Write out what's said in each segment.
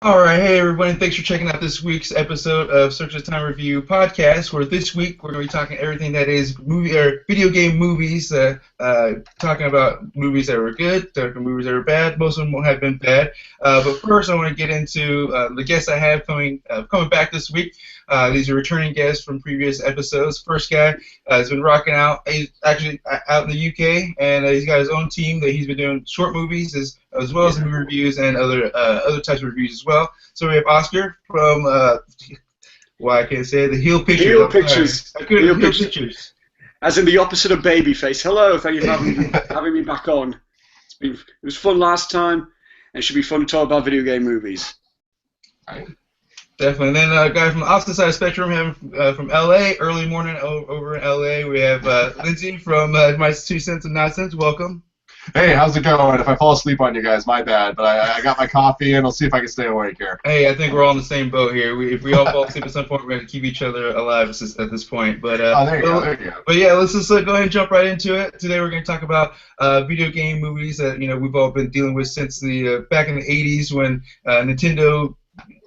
All right, hey everybody, thanks for checking out this week's episode of Search of Time Review podcast. Where this week we're going to be talking everything that is movie or video game movies. Talking about movies that were good, talking movies that were bad. Most of them have been bad. But first, I want to get into the guests I have coming back this week. These are returning guests from previous episodes. First guy has been rocking out. He's actually out in the UK, and he's got his own team that he's been doing short movies as well as movie reviews and other types of reviews as well. So we have Oscar from why I can't say it, the Heel Pictures. Heel Pictures. Heel Pictures. As in the opposite of Babyface. Hello, thank you for having me back on. It was fun last time, and it should be fun to talk about video game movies. Right. Definitely. And then a guy from the opposite side of the spectrum, him from LA, early morning over in LA. We have Lindsey from My Two Cents of Nonsense. Welcome. Hey, how's it going? If I fall asleep on you guys, my bad. But I got my coffee, and I'll see if I can stay awake here. Hey, I think we're all in the same boat here. If we all fall asleep at some point, we're going to keep each other alive at this point. But there you go. But yeah, let's just go ahead and jump right into it. Today we're going to talk about video game movies that we've all been dealing with since the back in the '80s when Nintendo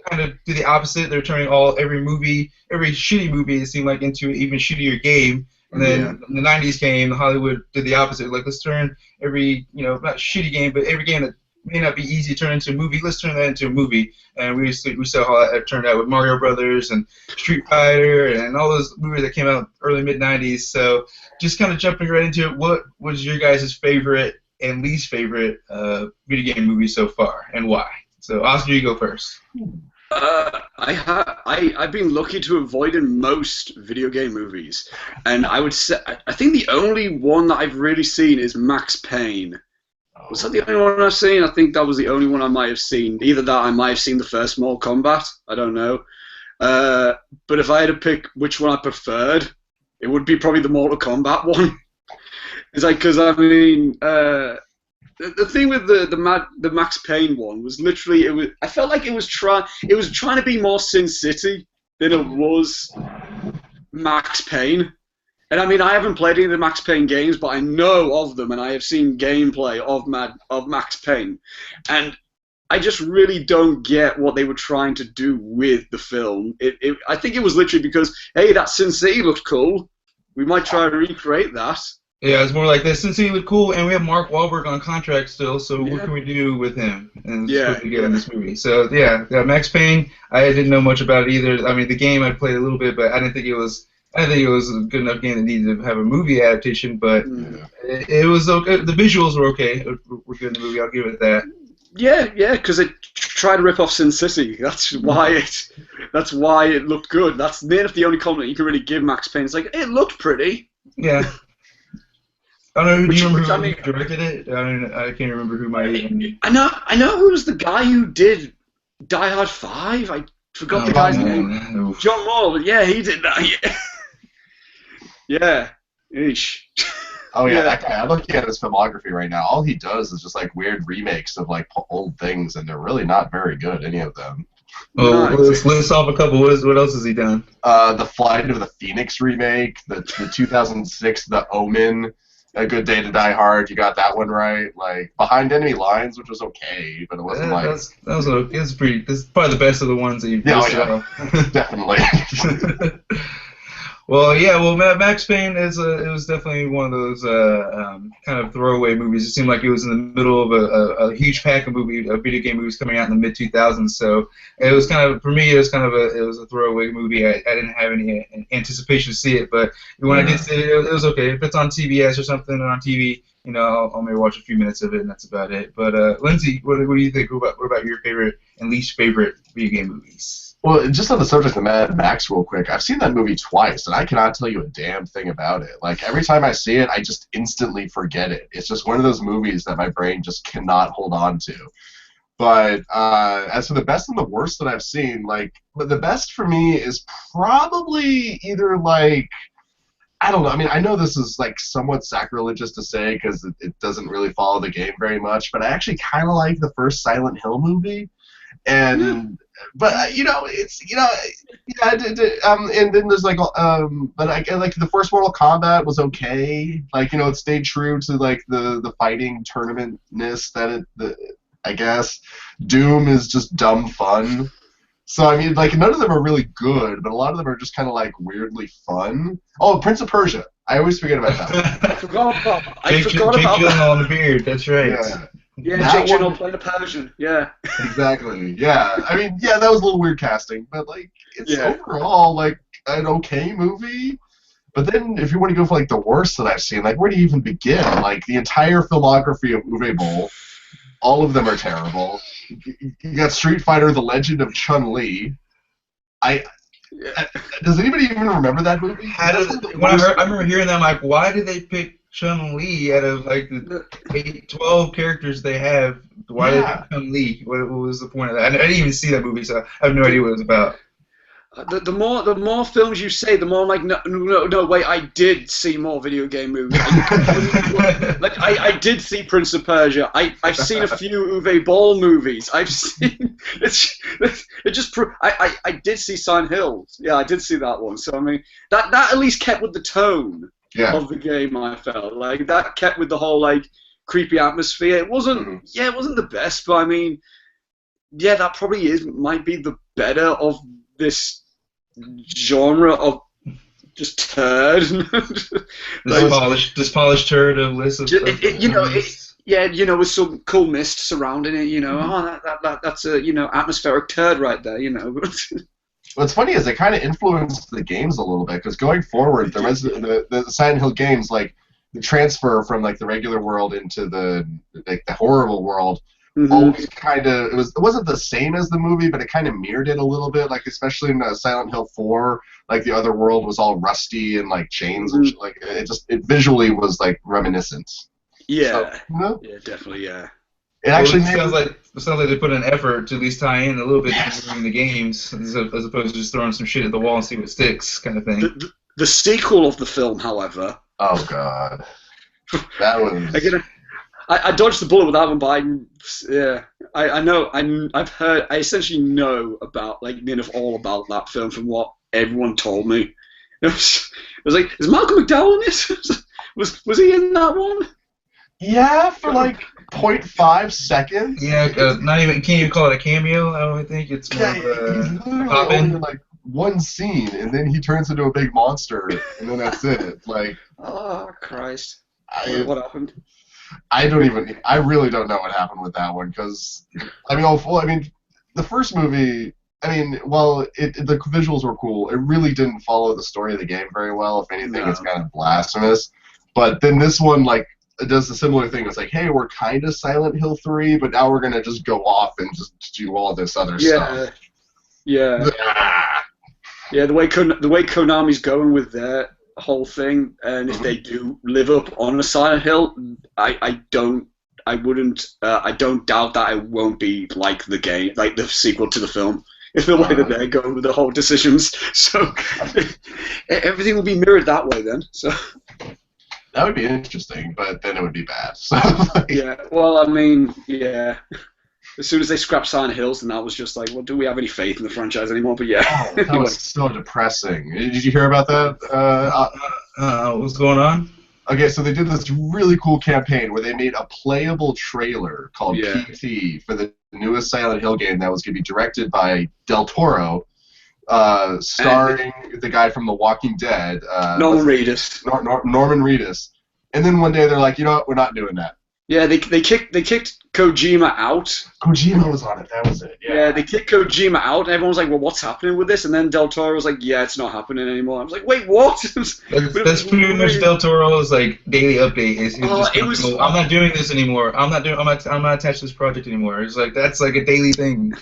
kind of did the opposite. They're turning every shitty movie, it seemed like, into an even shittier game. And then the '90s came, Hollywood did the opposite. Like, let's turn every, not shitty game, but every game that may not be easy to turn into a movie, let's turn that into a movie. And we saw how that turned out with Mario Brothers and Street Fighter and all those movies that came out early mid-'90s. So just kind of jumping right into it, what was your guys' favorite and least favorite video game movie so far, and why? So, Oscar, you go first. I've been lucky to avoid in most video game movies, and I would say I think the only one that I've really seen is Max Payne. Was that the only one I've seen? I think that was the only one I might have seen. Either that, I might have seen the first Mortal Kombat. I don't know. But if I had to pick which one I preferred, it would be probably the Mortal Kombat one. It's like, because I mean. The thing with the Max Payne one was literally I felt like it was trying to be more Sin City than it was Max Payne. And I mean, I haven't played any of the Max Payne games, but I know of them, and I have seen gameplay of Max Payne, and I just really don't get what they were trying to do with the film. I think it was literally because, hey, that Sin City looked cool, we might try to recreate that. Yeah, it's more like this. Since he looked cool, and we have Mark Wahlberg on contract still, so what can we do with him and put together in this movie? So yeah, Max Payne. I didn't know much about it either. I mean, the game I played a little bit, but I didn't think it was. I didn't think it was a good enough game that needed to have a movie adaptation. But it was okay. The visuals were okay. Were good in the movie. I'll give it that. Yeah, because it tried to rip off Sin City. That's why it looked good. That's near enough the only compliment you can really give Max Payne. It's like, it looked pretty. Yeah. I don't know. Do you remember who directed it? I can't remember who might. I know who was the guy who did Die Hard 5. I forgot the guy's name. John Moore. Yeah, he did that. Yeah. Eesh. Oh yeah, that guy. I'm looking at his filmography right now. All he does is just like weird remakes of like old things, and they're really not very good, any of them. Oh, let's off a couple. What else has he done? The Flight of the Phoenix remake, the 2006 The Omen. A Good Day to Die Hard, you got that one right. Like Behind Enemy Lines, which was okay, but it wasn't It's probably the best of the ones that you've definitely. Well, Max Payne it was definitely one of those kind of throwaway movies. It seemed like it was in the middle of a huge pack of video game movies coming out in the mid 2000s. So it was kind of, for me, it was a throwaway movie. I didn't have any anticipation to see it, but when I did see it, it was okay. If it's on TBS or something or on TV, I'll maybe watch a few minutes of it, and that's about it. But Lindsey, what do you think? What about your favorite and least favorite video game movies? Well, just on the subject of Mad Max real quick, I've seen that movie twice, and I cannot tell you a damn thing about it. Like, every time I see it, I just instantly forget it. It's just one of those movies that my brain just cannot hold on to. But as for the best and the worst that I've seen, but the best for me is probably either, I don't know. I mean, I know this is, somewhat sacrilegious to say because it doesn't really follow the game very much, but I actually kind of like the first Silent Hill movie. And but it's and then there's but the first Mortal Kombat was okay, it stayed true to the fighting tournament-ness that I guess. Doom is just dumb fun. So, I mean, like, none of them are really good, but a lot of them are just kind of, like, weirdly fun. Oh, Prince of Persia. I always forget about that one. I forgot about Jake Gyllenhaal on the beard. That's right. Yeah. Yeah, That Jake Gyllenhaal one- playing a Persian. Yeah. Exactly. Yeah. I mean, yeah, that was a little weird casting, but, like, it's overall, like, an okay movie. But then, if you want to go for, like, the worst that I've seen, like, where do you even begin? Like, the entire filmography of Uwe Boll, all of them are terrible. You got Street Fighter: The Legend of Chun-Li. Does anybody even remember that movie? I remember hearing that, I'm like, why did they pick Chun-Li out of like the 12 characters they have? Why did they pick Chun-Li? What was the point of that? I didn't even see that movie, so I have no idea what it was about. The more films you say, the more I'm like, no, wait, I did see more video game movies. Like, I did see Prince of Persia. I've seen a few Uwe Boll movies. I've seen I did see Silent Hill. Yeah, I did see that one. So I mean, that at least kept with the tone of the game. I felt like that kept with the whole like creepy atmosphere. It wasn't it wasn't the best, but I mean, yeah, that probably might be the better of this genre of just turd. this polished turd of list of with some cool mist surrounding it, that's a atmospheric turd right there, What's funny is it kind of influenced the games a little bit, because going forward, the Silent Hill games, like the transfer from like the regular world into the horrible world, always kind of it wasn't the same as the movie, but it kind of mirrored it a little bit. Like especially in Silent Hill 4, like the other world was all rusty and like chains and shit. Like it visually was like reminiscent. Yeah, so, yeah, definitely, yeah. It actually sounds like they put an effort to at least tie in a little bit in the games, as opposed to just throwing some shit at the wall and see what sticks, kind of thing. The sequel of the film, however. Oh God, that was. I dodged the bullet with that one, but I know I've heard. I essentially know about all about that film from what everyone told me. It was like, is Malcolm McDowell in this? was he in that one? Yeah, for like 0.5 seconds. Yeah, can't even call it a cameo. I don't think it's more he's literally only in like one scene, and then he turns into a big monster, and then that's it. Like, oh Christ, what happened? I really don't know what happened with that one, because the first movie, while the visuals were cool, it really didn't follow the story of the game very well. If anything, it's kind of blasphemous. But then this one, like, it does a similar thing. It's like, hey, we're kind of Silent Hill 3, but now we're gonna just go off and just do all this other stuff. Yeah. Yeah, the way Konami's going with their whole thing, and if they do live up on a Silent Hill, I don't doubt that it won't be like the game, like the sequel to the film. In the way that they're going with the whole decisions, so everything will be mirrored that way then. So that would be interesting, but then it would be bad. So, yeah, well, I mean, yeah. As soon as they scrapped Silent Hills, then that was just like, well, do we have any faith in the franchise anymore? But yeah, that was so depressing. Did you hear about that? What's going on? Okay, so they did this really cool campaign where they made a playable trailer called PT for the newest Silent Hill game that was going to be directed by Del Toro, starring the guy from The Walking Dead. Norman Reedus. Norman Reedus. And then one day they're like, you know what, we're not doing that. Yeah, they kicked Kojima out. Kojima was on it. That was it. Yeah, they kicked Kojima out, and everyone was like, "Well, what's happening with this?" And then Del Toro was like, "Yeah, it's not happening anymore." I was like, "Wait, what?" That's pretty much Del Toro's like daily update. I'm not doing this anymore. I'm not attached to this project anymore. It's like that's like a daily thing.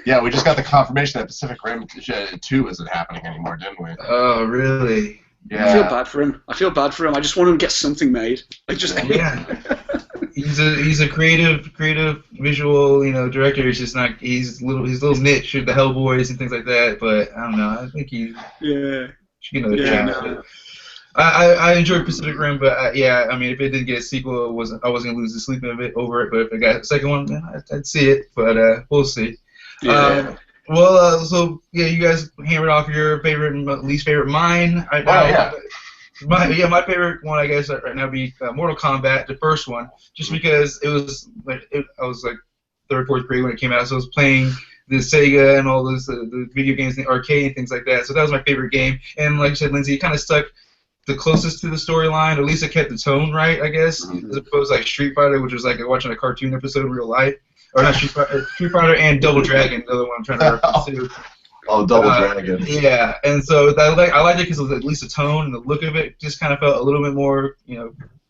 Yeah, we just got the confirmation that Pacific Rim 2 isn't happening anymore, didn't we? Oh, really? Yeah. I feel bad for him. I just want him to get something made. He's a creative visual, director. He's just not. His little niche of the Hellboys and things like that. But I don't know. I think he should get another chance. I enjoyed Pacific Rim, but if it didn't get a sequel, I wasn't gonna lose the sleep over it. But if it got a second one, I'd see it. But we'll see. Yeah. So you guys hammered off your favorite and least favorite. Mine. My favorite one, I guess, right now would be Mortal Kombat, the first one, just because it was like I was like third, fourth grade when it came out, so I was playing the Sega and all those the video games in the arcade and things like that. So that was my favorite game. And like I said, Lindsay, it kind of stuck the closest to the storyline. At least it kept the tone right, I guess, as opposed to like Street Fighter, which was like watching a cartoon episode in real life. Or not Street Fighter and Double Dragon, the other one I'm trying to reference to. Oh, Double Dragon. Yeah, and so I liked it because of at least the tone and the look of it just kind of felt a little bit more,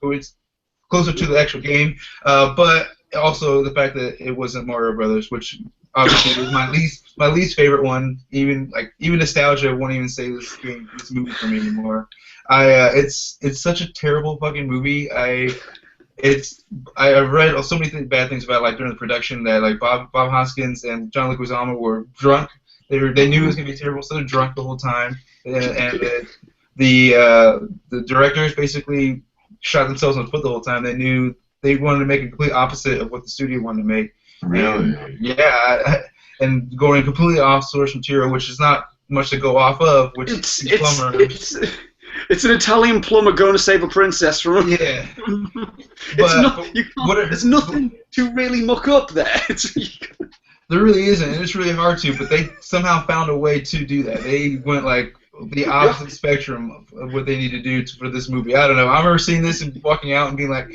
it's closer to the actual game. But also the fact that it wasn't Mario Brothers, which obviously was my least favorite one. Even nostalgia won't even say this movie for me anymore. It's such a terrible fucking movie. I've read so many bad things about like during the production that like Bob Hoskins and John Leguizamo were drunk. They knew it was gonna be terrible, so they're drunk the whole time. And the directors basically shot themselves in the foot the whole time. They knew they wanted to make a complete opposite of what the studio wanted to make. Really? And going completely off source material, which is not much to go off of, which is Plumber. It's an Italian plumber going to save a princess from. Yeah. There's nothing to really muck up there. There really isn't, and it's really hard to. But they somehow found a way to do that. They went like the opposite spectrum of what they need to do for this movie. I don't know. I remember seeing this and walking out and being like,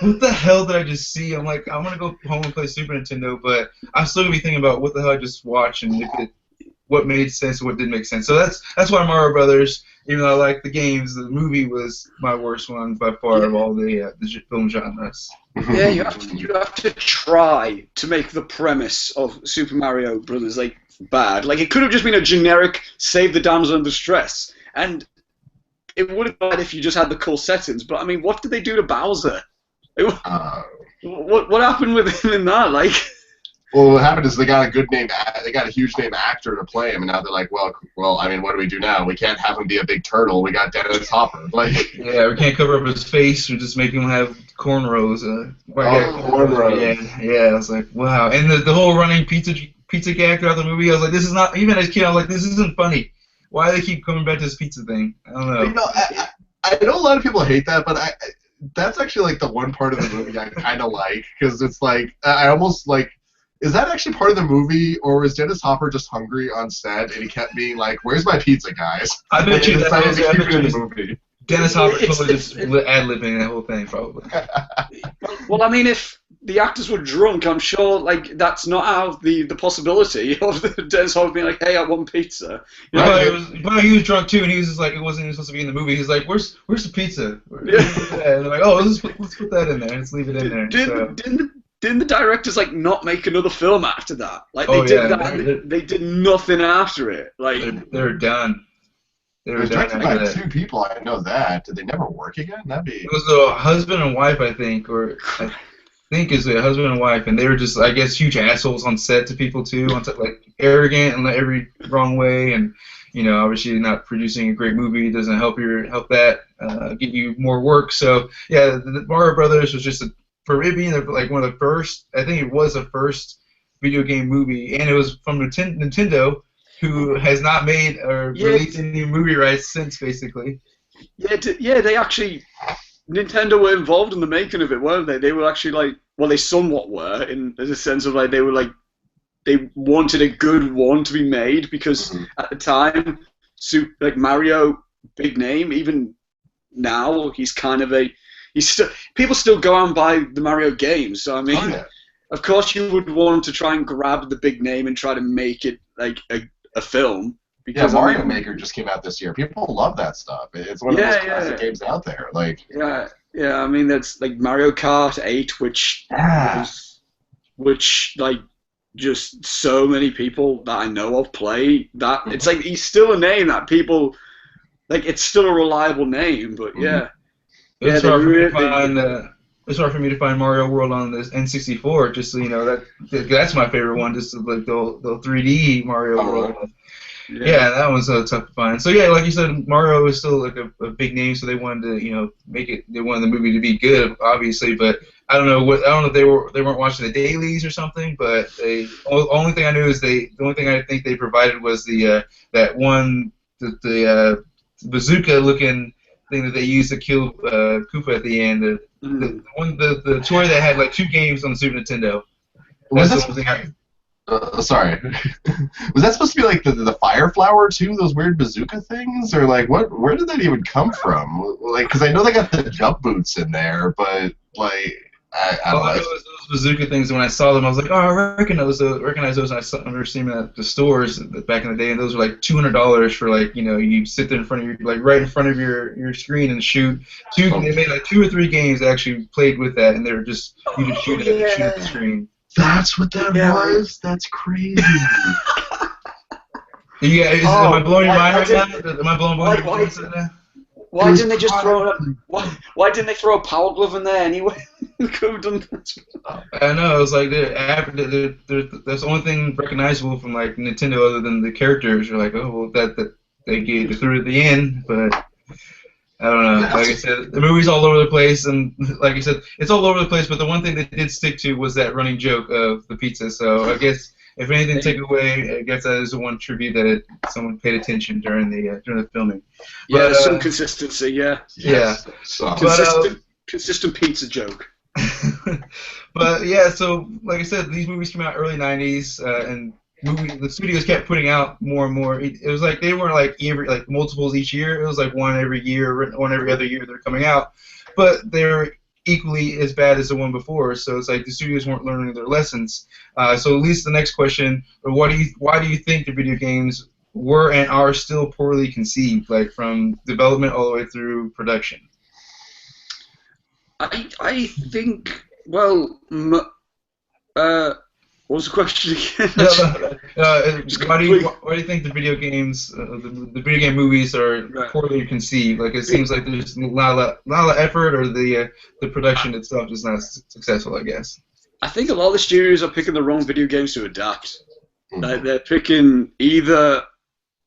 what the hell did I just see? I'm like, I'm going to go home and play Super Nintendo, but I'm still going to be thinking about what the hell I just watched and what made sense and what didn't make sense. So that's why Mario Brothers, even though I like the games, the movie was my worst one by far of all the film genres. Yeah, you have to try to make the premise of Super Mario Brothers like bad. Like it could have just been a generic save the damsel in distress, and it would have been bad if you just had the cool settings. But I mean, what did they do to Bowser? What happened with him in that? Like, well, what happened is they got a huge name actor to play him, and now they're like, well, I mean, what do we do now? We can't have him be a big turtle. We got Dennis Hopper. Like, yeah, we can't cover up his face. We just make him have cornrows. Cornrows. Yeah. I was like, wow. And the whole running pizza gag throughout the movie, I was like, this is not, even as a kid, I was like, this isn't funny. Why do they keep coming back to this pizza thing? I don't know. I know a lot of people hate that, but that's actually like the one part of the movie I kind of like, because it's like, I almost like, is that actually part of the movie, or was Dennis Hopper just hungry on set and he kept being like, where's my pizza, guys? I bet you that is in the movie. Dennis Hopper totally just ad-libbing that whole thing, probably. Well, I mean, if the actors were drunk, I'm sure like that's not out of the possibility of Dennis Hopper being like, "Hey, I want pizza." But he was drunk too, and he was just like, it wasn't even supposed to be in the movie. He's like, "Where's the pizza?" And they're like, "Oh, let's put that in there. Let's leave it in there." Didn't the directors like not make another film after that? Like they did nothing after it. Like they're done. They were directed by two people. I know that. Did they never work again? It was a husband and wife, I think, or I think it's a husband and wife, and they were just, I guess, huge assholes on set to people too, like arrogant and every wrong way, and obviously not producing a great movie doesn't help that get you more work. So yeah, the Mario Brothers was just for it being like one of the first. I think it was the first video game movie, and it was from Nintendo, who has not made or released any movie rights since, basically. Yeah, they actually, Nintendo were involved in the making of it, weren't they? They were actually like, well, they somewhat were, in the sense of like, they wanted a good one to be made, because at the time, like Mario, big name, even now, he's kind of people still go out and buy the Mario games, so I mean, of course you would want to try and grab the big name and try to make it like a film. Because Mario Maker just came out this year. People love that stuff. It's one of the most classic games out there. Like I mean, that's like Mario Kart 8, which like just so many people that I know of play that. It's like he's still a name that people like. It's still a reliable name, but It's hard for me to find Mario World on this N64. Just so you know, that's my favorite one. Just like the 3D Mario World. Yeah, that was tough to find. So yeah, like you said, Mario is still like a big name, so they wanted to make it. They wanted the movie to be good, obviously, but I don't know if they weren't watching the dailies or something. But only thing I knew is the only thing I think they provided was the bazooka looking thing that they used to kill Koopa at the end. The toy that had like 2 games on the Super Nintendo. Was That's that the only thing sorry. Was that supposed to be like the fire flower too? Those weird bazooka things, or like what? Where did that even come from? Like, because I know they got the jump boots in there, but like I All don't I know. know is those bazooka things. When I saw them, I was like, "Oh, I recognize those." Recognize those. And I remember seeing them at the stores back in the day, and those were like $200 for like you sit there in front of your like right in front of your screen and shoot. They made like 2 or 3 games that actually played with that, and they were just you just shoot at the screen. That's what that was. That's crazy. Yeah, am I blowing your mind right now? Am I blowing your mind right now? Why didn't they just throw a why didn't they throw a power glove in there anyway? Could have done that. I know. It was like that's the only thing recognizable from like Nintendo other than the characters. You're like, oh well, that they threw it at the end, but I don't know. Like I said, the movie's all over the place, and like I said, it's all over the place. But the one thing they did stick to was that running joke of the pizza. So I guess if anything to take away, I guess that is the one tribute that someone paid attention during the filming. Yeah, but, there's some consistency. Yeah. Yeah. So. Consistent pizza joke. But yeah, so like I said, these movies came out early '90s, and the studios kept putting out more and more. It was like they weren't like multiples each year. It was like one every year, one every other year they're coming out, but they're equally as bad as the one before. So it's like the studios weren't learning their lessons. So at least the next question, why do you think the video games were and are still poorly conceived, like from development all the way through production? I think, well, what was the question again? Why do you think the video games, the video game movies are poorly conceived? Like it seems like there's not a lot of effort, or the production itself is not successful, I guess. I think a lot of the studios are picking the wrong video games to adapt. Like they're picking either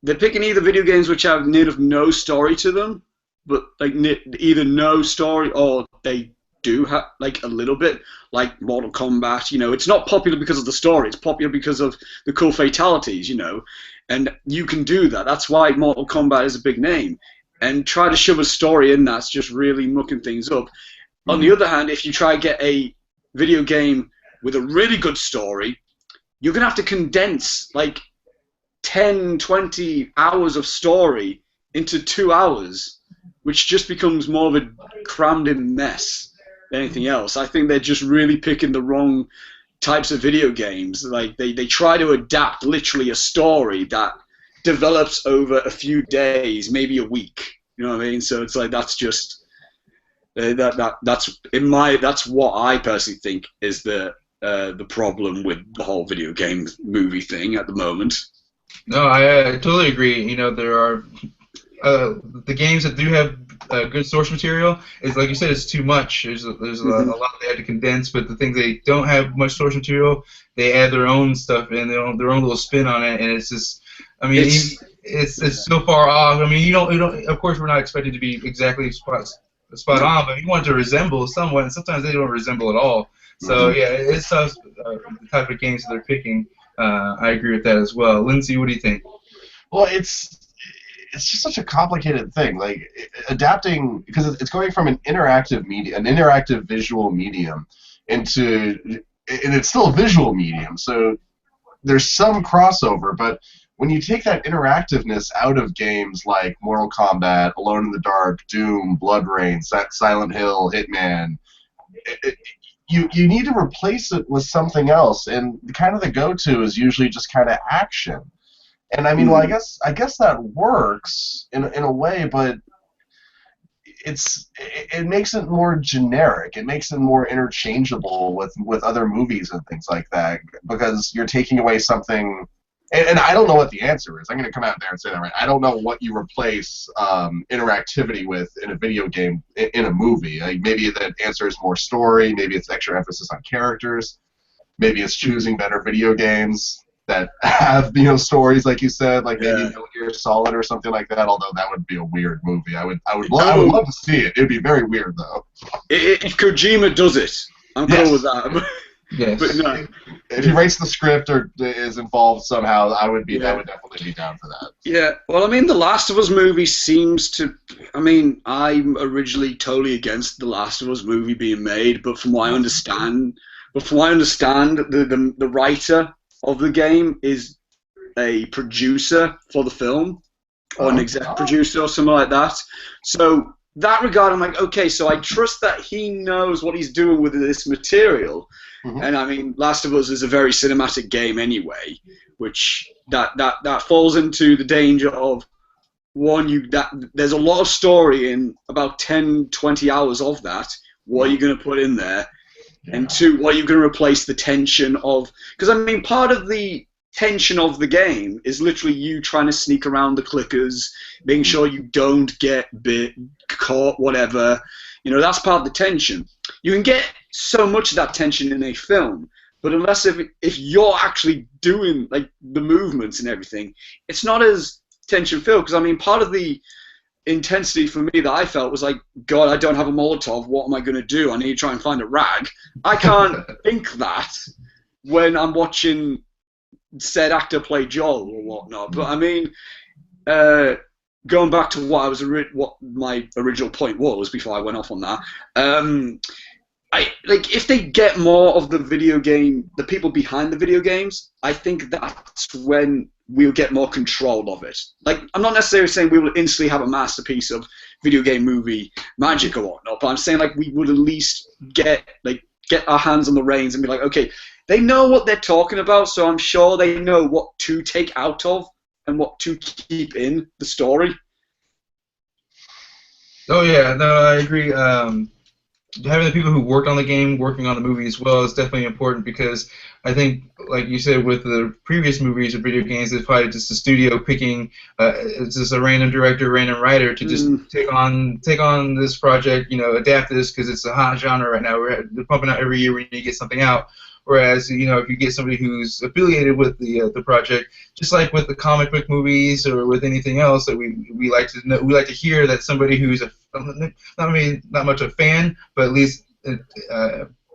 video games which have no story to them, but like either no story or they do have like a little bit, like Mortal Kombat. It's not popular because of the story. It's popular because of the cool fatalities. And you can do that. That's why Mortal Kombat is a big name. And try to shove a story in that's just really mucking things up. On the other hand, if you try to get a video game with a really good story, you're gonna have to condense like 10, 20 hours of story into 2 hours, which just becomes more of a crammed-in mess than anything else. I think they're just really picking the wrong types of video games. Like they try to adapt literally a story that develops over a few days, maybe a week. You know what I mean? So it's like that's just that's what I personally think is the problem with the whole video game movie thing at the moment. No, I totally agree. There are the games that do have good source material. Is like you said, it's too much. There's a lot they had to condense, but the things they don't have much source material, they add their own stuff and their own little spin on it, and it's just. I mean, it's so far off. I mean, you don't. Of course, we're not expected to be exactly spot on, but you want to resemble someone, and sometimes they don't resemble at all. So yeah, it's tough. The type of games that they're picking. I agree with that as well. Lindsey, what do you think? Well, it's just such a complicated thing. Like adapting, because it's going from an interactive visual medium into, and it's still a visual medium. So there's some crossover, but when you take that interactiveness out of games like Mortal Kombat, Alone in the Dark, Doom, Blood Rain, Silent Hill, Hitman, you need to replace it with something else, and kind of the go-to is usually just kind of action. And I mean, well, I guess that works in a way, but it makes it more generic. It makes it more interchangeable with other movies and things like that, because you're taking away something. And I don't know what the answer is. I'm going to come out there and say that right. I don't know what you replace interactivity with in a video game in a movie. Like maybe the answer is more story. Maybe it's extra emphasis on characters. Maybe it's choosing better video games that have stories, like you said, like maybe Metal Gear Solid or something like that. Although that would be a weird movie. I would love to see it. It would be very weird though. If Kojima does it, I'm cool with that. Yes. But no, if he writes the script or is involved somehow, I would definitely be down for that. Yeah, well, I mean, The Last of Us movie seems to. I mean, I'm originally totally against The Last of Us movie being made, but from what I understand, But from what I understand, the writer of the game is a producer for the film, or an exec producer or something like that. So that regard, I'm like, okay, so I trust that he knows what he's doing with this material. And I mean, Last of Us is a very cinematic game anyway, which that falls into the danger of one, there's a lot of story in about 10, 20 hours of that. What are you going to put in there? Yeah. And two, what are you going to replace the tension of? Because I mean, part of the tension of the game is literally you trying to sneak around the clickers, making sure you don't get bit, caught, whatever. You know, that's part of the tension. You can get so much of that tension in a film, but unless if you're actually doing like the movements and everything, it's not as tension filled. Because I mean, part of the intensity for me that I felt was like, God, I don't have a Molotov. What am I going to do? I need to try and find a rag. I can't think that when I'm watching said actor play Joel or whatnot. But I mean, going back to what my original point was before I went off on that. If they get more of the video game, the people behind the video games, I think that's when we'll get more control of it. Like, I'm not necessarily saying we will instantly have a masterpiece of video game movie magic or whatnot, but I'm saying like we would at least get our hands on the reins and be like, okay, they know what they're talking about, so I'm sure they know what to take out of and what to keep in the story. Oh yeah, no, I agree. Having the people who worked on the game working on the movie as well is definitely important, because I think, like you said, with the previous movies of video games, it's probably just the studio picking just a random director, random writer to just take on this project, you know, adapt this because it's a hot genre right now. We're pumping out every year. We need to get something out. Whereas, you know, if you get somebody who's affiliated with the project, just like with the comic book movies or with anything else, that we like to know, we like to hear that somebody who's not much a fan, but at least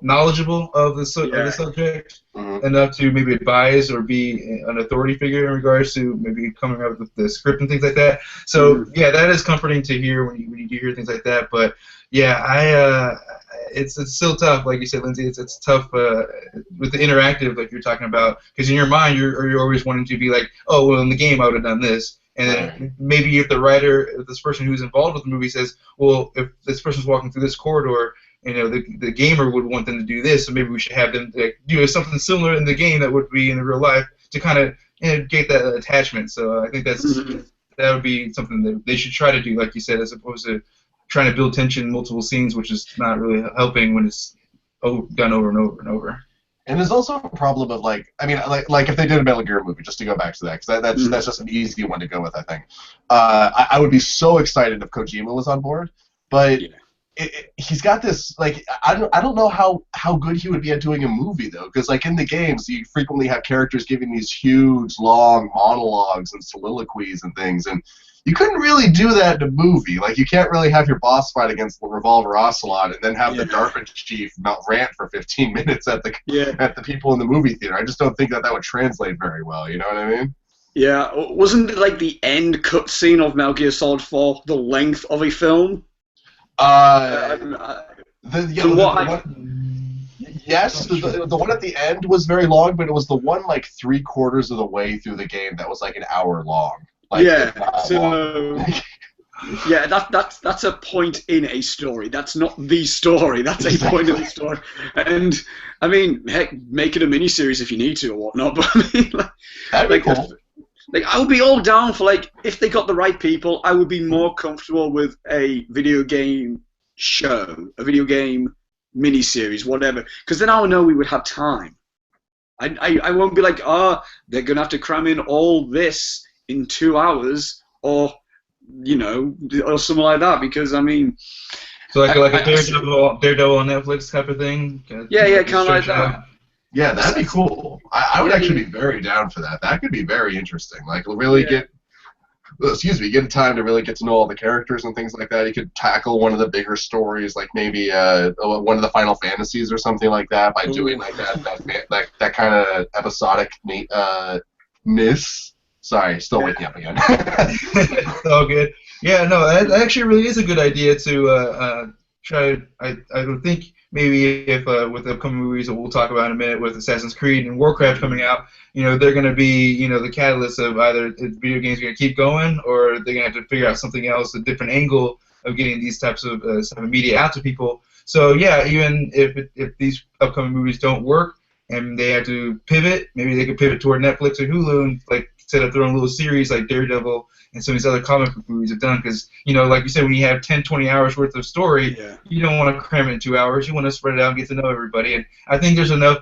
knowledgeable of the subject enough to maybe advise or be an authority figure in regards to maybe coming up with the script and things like that. So yeah, that is comforting to hear when you do hear things like that. But yeah, it's still tough, like you said, Lindsey. It's tough with the interactive, like you're talking about, because in your mind you're always wanting to be like, oh, well, in the game I would have done this. And then maybe if the writer, if this person who's involved with the movie says, well, if this person's walking through this corridor, you know, the gamer would want them to do this, so maybe we should have them do something similar in the game that would be in real life to kind of get that attachment. So I think that would be something that they should try to do, like you said, as opposed to trying to build tension in multiple scenes, which is not really helping when it's done over and over and over. And there's also a problem of like if they did a Metal Gear movie, just to go back to that, because that's just an easy one to go with, I think. I would be so excited if Kojima was on board, but he's got this, like, I don't know how good he would be at doing a movie though, because like in the games you frequently have characters giving these huge long monologues and soliloquies and things, and you couldn't really do that in a movie. Like, you can't really have your boss fight against the Revolver Ocelot and then have the DARPA chief rant for 15 minutes at the people in the movie theater. I just don't think that would translate very well. You know what I mean? Yeah. Wasn't it like the end cutscene of Metal Gear Solid 4 the length of a film? Yes, the one at the end was very long, but it was the one like 3/4 of the way through the game that was like an hour long. Like, that's a point in a story. That's not the story. That's a point in the story. And I mean, heck, make it a miniseries if you need to or whatnot. But I mean, that'd be cool. Like, I would be all down for, like, if they got the right people, I would be more comfortable with a video game show, a video game miniseries, whatever. Because then I would know we would have time. I won't be like, they're gonna have to cram in all this in 2 hours, or, you know, or something like that, because, I mean... So like a Daredevil on Netflix type of thing? Yeah, kind of like that. Yeah, that'd be cool. I would actually be very down for that. That could be very interesting. Like, really get time to really get to know all the characters and things like that. You could tackle one of the bigger stories, like maybe one of the Final Fantasies or something like that, by doing like that kind of episodic ness. Sorry, still waking up again. It's all good. Yeah, no, that actually really is a good idea to try. I would think maybe if with the upcoming movies that we'll talk about in a minute, with Assassin's Creed and Warcraft coming out, they're going to be the catalyst of either video games are going to keep going, or they're going to have to figure out something else, a different angle of getting these types of media out to people. So yeah, even if these upcoming movies don't work and they have to pivot, maybe they could pivot toward Netflix or Hulu and like set up their own little series like Daredevil and some of these other comic book movies have done. Because like you said, when you have 10, 20 hours worth of story, you don't want to cram it in 2 hours. You want to spread it out and get to know everybody. And I think there's enough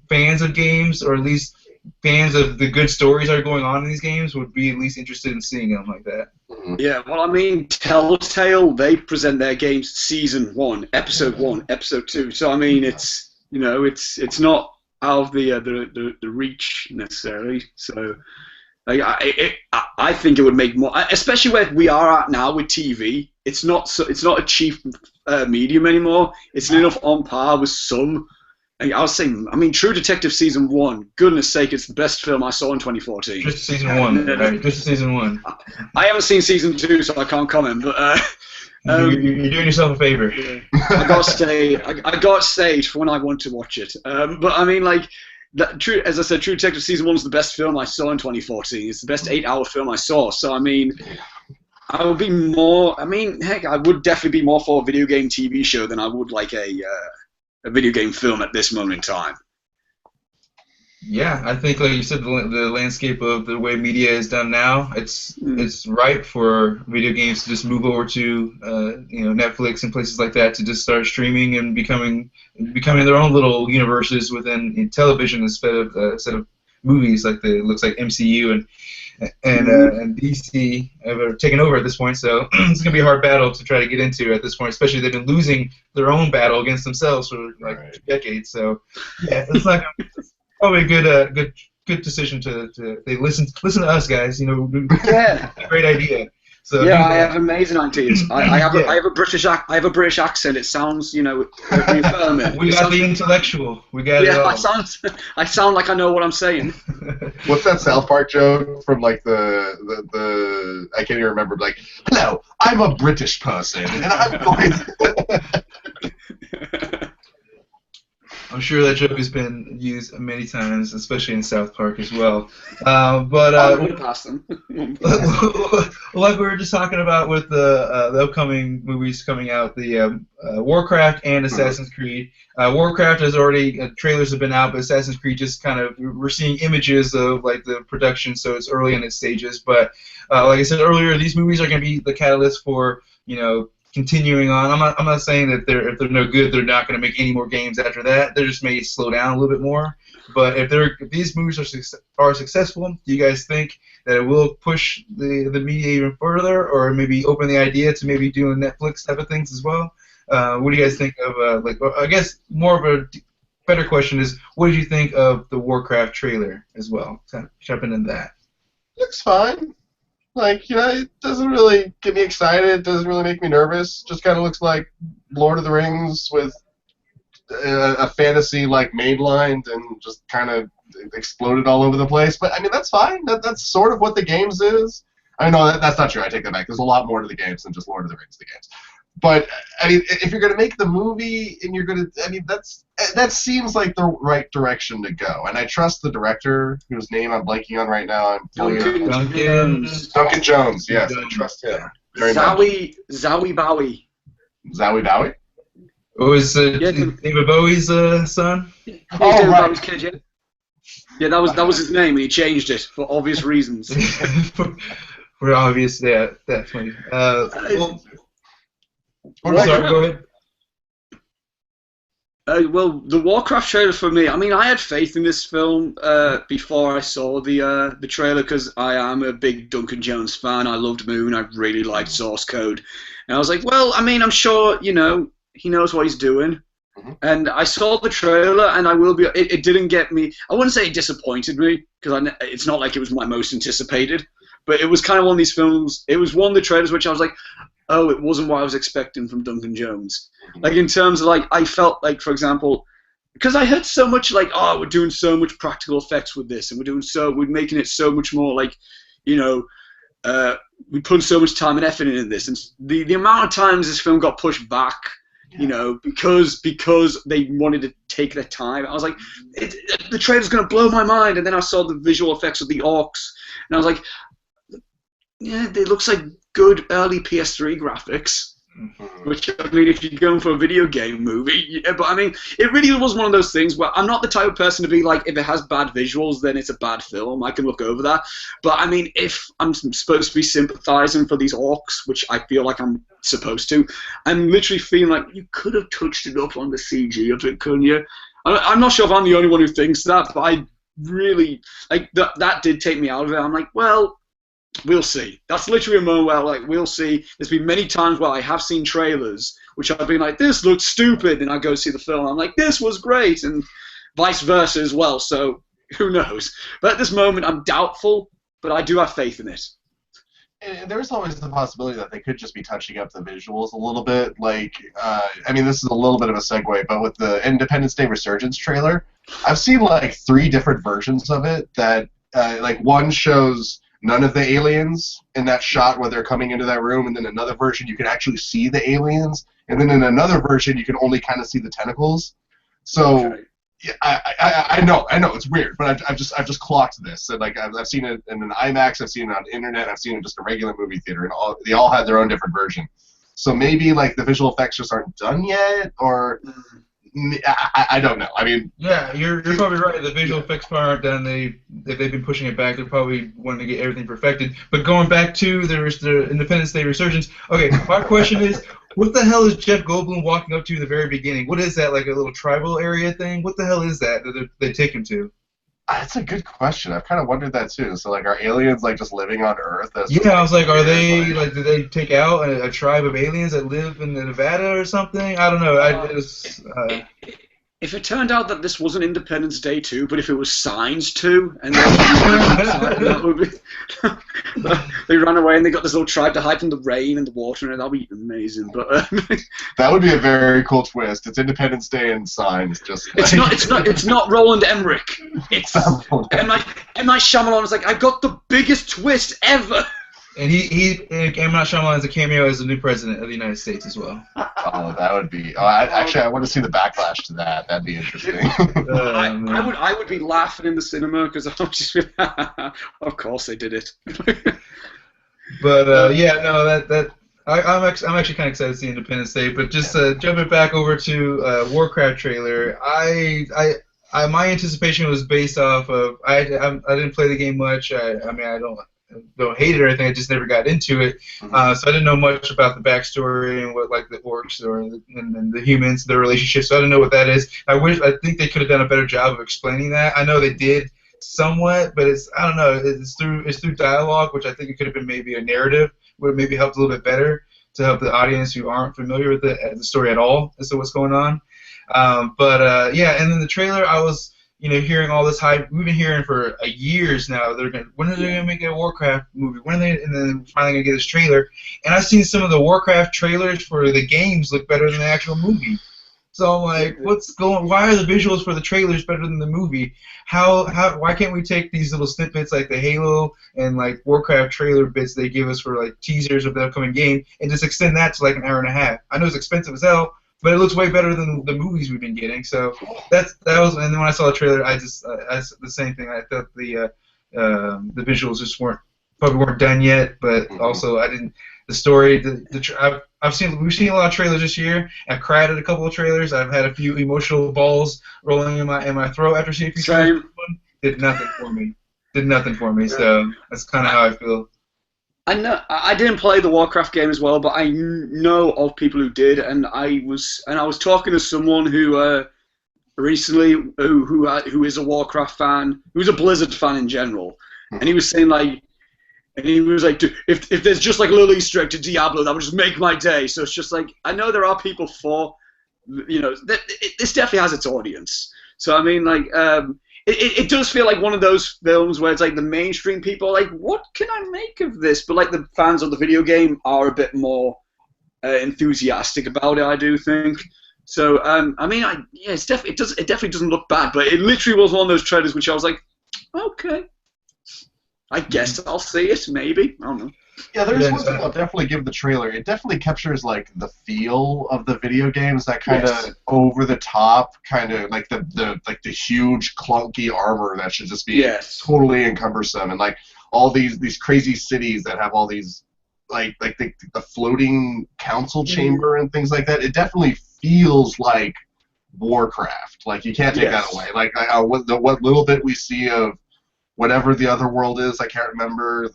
fans of games, or at least fans of the good stories that are going on in these games, would be at least interested in seeing them like that. Yeah, well, I mean, Telltale, they present their games season 1, episode 1, episode 2. So I mean, it's it's not out of the reach necessarily. So I think it would make more, especially where we are at now with TV. It's not a cheap medium anymore. It's enough on par with some. I was saying, I mean, True Detective season 1. Goodness sake, it's the best film I saw in 2014. Just season 1, right? Just season 1. I haven't seen season 2, so I can't comment. But you're doing yourself a favor. I got stayed for when I want to watch it. But I mean, like, as I said, True Detective season 1 is the best film I saw in 2014. It's the best 8-hour film I saw. So I mean, I would be more. I mean, heck, I would definitely be more for a video game TV show than I would like a video game film at this moment in time. Yeah, I think, like you said, the landscape of the way media is done now, it's ripe for video games to just move over to Netflix and places like that, to just start streaming and becoming their own little universes within television instead of movies like it looks like MCU and DC have taken over at this point. So it's gonna be a hard battle to try to get into at this point, especially they've been losing their own battle against themselves for like 2 decades. So yeah, it's like probably a good decision to they listen to us guys. Yeah, a great idea. So yeah, I have amazing ideas. I have a British accent. It sounds reaffirming. We got the intellectual. We got it all. I sound like I know what I'm saying. What's that South Park joke from like the I can't even remember. Like, hello, I'm a British person, and I'm going. I'm sure that joke has been used many times, especially in South Park as well. Like we were just talking about with the upcoming movies coming out, the Warcraft and Assassin's Creed. Warcraft has already trailers have been out, but Assassin's Creed just kind of we're seeing images of like the production, so it's early in its stages. But like I said earlier, these movies are going to be the catalyst for continuing on. I'm not saying that if they're no good, they're not going to make any more games after that. They just may slow down a little bit more. But if these movies are successful, do you guys think that it will push the media even further, or maybe open the idea to maybe doing Netflix type of things as well? What do you guys think of? I guess more of a better question is, what did you think of the Warcraft trailer as well? Kind of jumping into that. Looks fine. Like, it doesn't really get me excited. It doesn't really make me nervous. Just kind of looks like Lord of the Rings with a fantasy like mainlined and just kind of exploded all over the place. But I mean, that's fine. That's sort of what the games is. I know that's not true. I take that back. There's a lot more to the games than just Lord of the Rings. The games. But I mean, if you're gonna make the movie and you're gonna, I mean, that seems like the right direction to go. And I trust the director, whose name I'm blanking on right now. Duncan Jones. Duncan Jones. Yes, I trust him. Zowie Bowie. Zowie Bowie. Oh, is David Bowie's son? Oh, right. Bowie's kid, yeah. Yeah, that was his name, and he changed it for obvious reasons. for obvious, yeah, definitely. Sorry, go ahead. Well, the Warcraft trailer for me, I mean, I had faith in this film before I saw the trailer, because I am a big Duncan Jones fan. I loved Moon. I really liked Source Code. And I was like, well, I mean, I'm sure, he knows what he's doing. Mm-hmm. And I saw the trailer, and it didn't get me, I wouldn't say it disappointed me, because it's not like it was my most anticipated, but it was kind of one of these films, it was one of the trailers which I was like, oh, it wasn't what I was expecting from Duncan Jones. Like, in terms of, like, I felt like, for example, because I heard so much, like, oh, we're doing so much practical effects with this, and we're making it so much more, like, we put so much time and effort into this, and the amount of times this film got pushed back you know, because they wanted to take their time. I was like, the trailer's going to blow my mind, and then I saw the visual effects of the orcs, and I was like, yeah, it looks like good early PS3 graphics. Which, I mean, if you're going for a video game movie, yeah, but I mean, it really was one of those things where I'm not the type of person to be like, if it has bad visuals, then it's a bad film. I can look over that. But I mean, if I'm supposed to be sympathizing for these orcs, which I feel like I'm supposed to, I'm literally feeling like you could have touched it up on the CG of it, couldn't you? I'm not sure if I'm the only one who thinks that, but I really, like, that did take me out of it. I'm like, well, we'll see. That's literally a moment where, like, we'll see. There's been many times where I have seen trailers which I've been like, this looks stupid, and I go see the film, and I'm like, this was great, and vice versa as well, so who knows. But at this moment, I'm doubtful, but I do have faith in it. There's always the possibility that they could just be touching up the visuals a little bit. Like, I mean, this is a little bit of a segue, but with the Independence Day Resurgence trailer, I've seen, like, 3 different versions of it that, like, one shows none of the aliens in that shot where they're coming into that room, and then another version you can actually see the aliens, and then in another version you can only kind of see the tentacles. So okay. Yeah, I know it's weird, but I've just clocked this, and like I've seen it in an IMAX, I've seen it on the internet, I've seen it in just a regular movie theater, and they all had their own different version. So maybe like the visual effects just aren't done yet, or I don't know. I mean, yeah, you're probably right. The visual effects part aren't done. If they've been pushing it back, they're probably wanting to get everything perfected. But going back to the Independence Day Resurgence, okay, my question is, what the hell is Jeff Goldblum walking up to in the very beginning? What is that, like a little tribal area thing? What the hell is that they take him to? That's a good question. I've kind of wondered that too. So, like, are aliens like just living on Earth? Yeah, I was like, are they like? Did they take out a tribe of aliens that live in Nevada or something? I don't know. If it turned out that this wasn't Independence Day 2, but if it was Signs 2, and that would be, they ran away and they got this little tribe to hide from the rain and the water, and that'd be amazing. But that would be a very cool twist. It's Independence Day and Signs. Just like... it's not Roland Emmerich. It's M. Night Shyamalan is like, I got the biggest twist ever. And M. Night Shyamalan has a cameo as the new president of the United States as well. Oh, that would be. I want to see the backlash to that. That'd be interesting. I would be laughing in the cinema because I would just be, of course they did it. But yeah, no, I'm actually kind of excited to see Independence Day. But just jumping back over to Warcraft trailer, my anticipation was based off of I didn't play the game much. I mean, I don't hate it or anything. I just never got into it, so I didn't know much about the backstory and what like the orcs and the humans, their relationships. So I don't know what that is. I think they could have done a better job of explaining that. I know they did somewhat, but I don't know. It's through dialogue, which I think it could have been maybe a narrative would have maybe helped a little bit better to help the audience who aren't familiar with the story at all as to what's going on. Yeah, and then the trailer, I was. Hearing all this hype, we've been hearing for years now. When are they gonna make a Warcraft movie? And then finally gonna get this trailer. And I've seen some of the Warcraft trailers for the games look better than the actual movie. So I'm like, why are the visuals for the trailers better than the movie? Why can't we take these little snippets like the Halo and like Warcraft trailer bits they give us for like teasers of the upcoming game and just extend that to like an hour and a half? I know it's expensive as hell, but it looks way better than the movies we've been getting. So that was, and then when I saw the trailer, I the same thing. I thought the visuals just probably weren't done yet. But also, the story. We've seen a lot of trailers this year. I've cried at a couple of trailers. I've had a few emotional balls rolling in my throat after seeing a few trailers. Did nothing for me. So that's kind of how I feel. I didn't play the Warcraft game as well, but I know of people who did, and I was talking to someone who recently who is a Warcraft fan, who's a Blizzard fan in general, and he was saying like, if there's just like a little Easter egg to Diablo, that would just make my day. So it's just like, I know there are people for, this definitely has its audience. So I mean, like. It does feel like one of those films where it's like the mainstream people are like, what can I make of this? But like the fans of the video game are a bit more enthusiastic about it, I do think. So I mean, it definitely doesn't look bad, but it literally was one of those trailers which I was like, okay, I guess I'll see it, maybe. I don't know. Yeah, there's one thing I'll definitely give the trailer. It definitely captures like the feel of the video games, that kind of over the top, kind of like the huge clunky armor that should just be totally encumbersome, and like all these crazy cities that have all these like the floating council chamber and things like that. It definitely feels like Warcraft. Like, you can't take that away. Like what little bit we see of whatever the other world is, I can't remember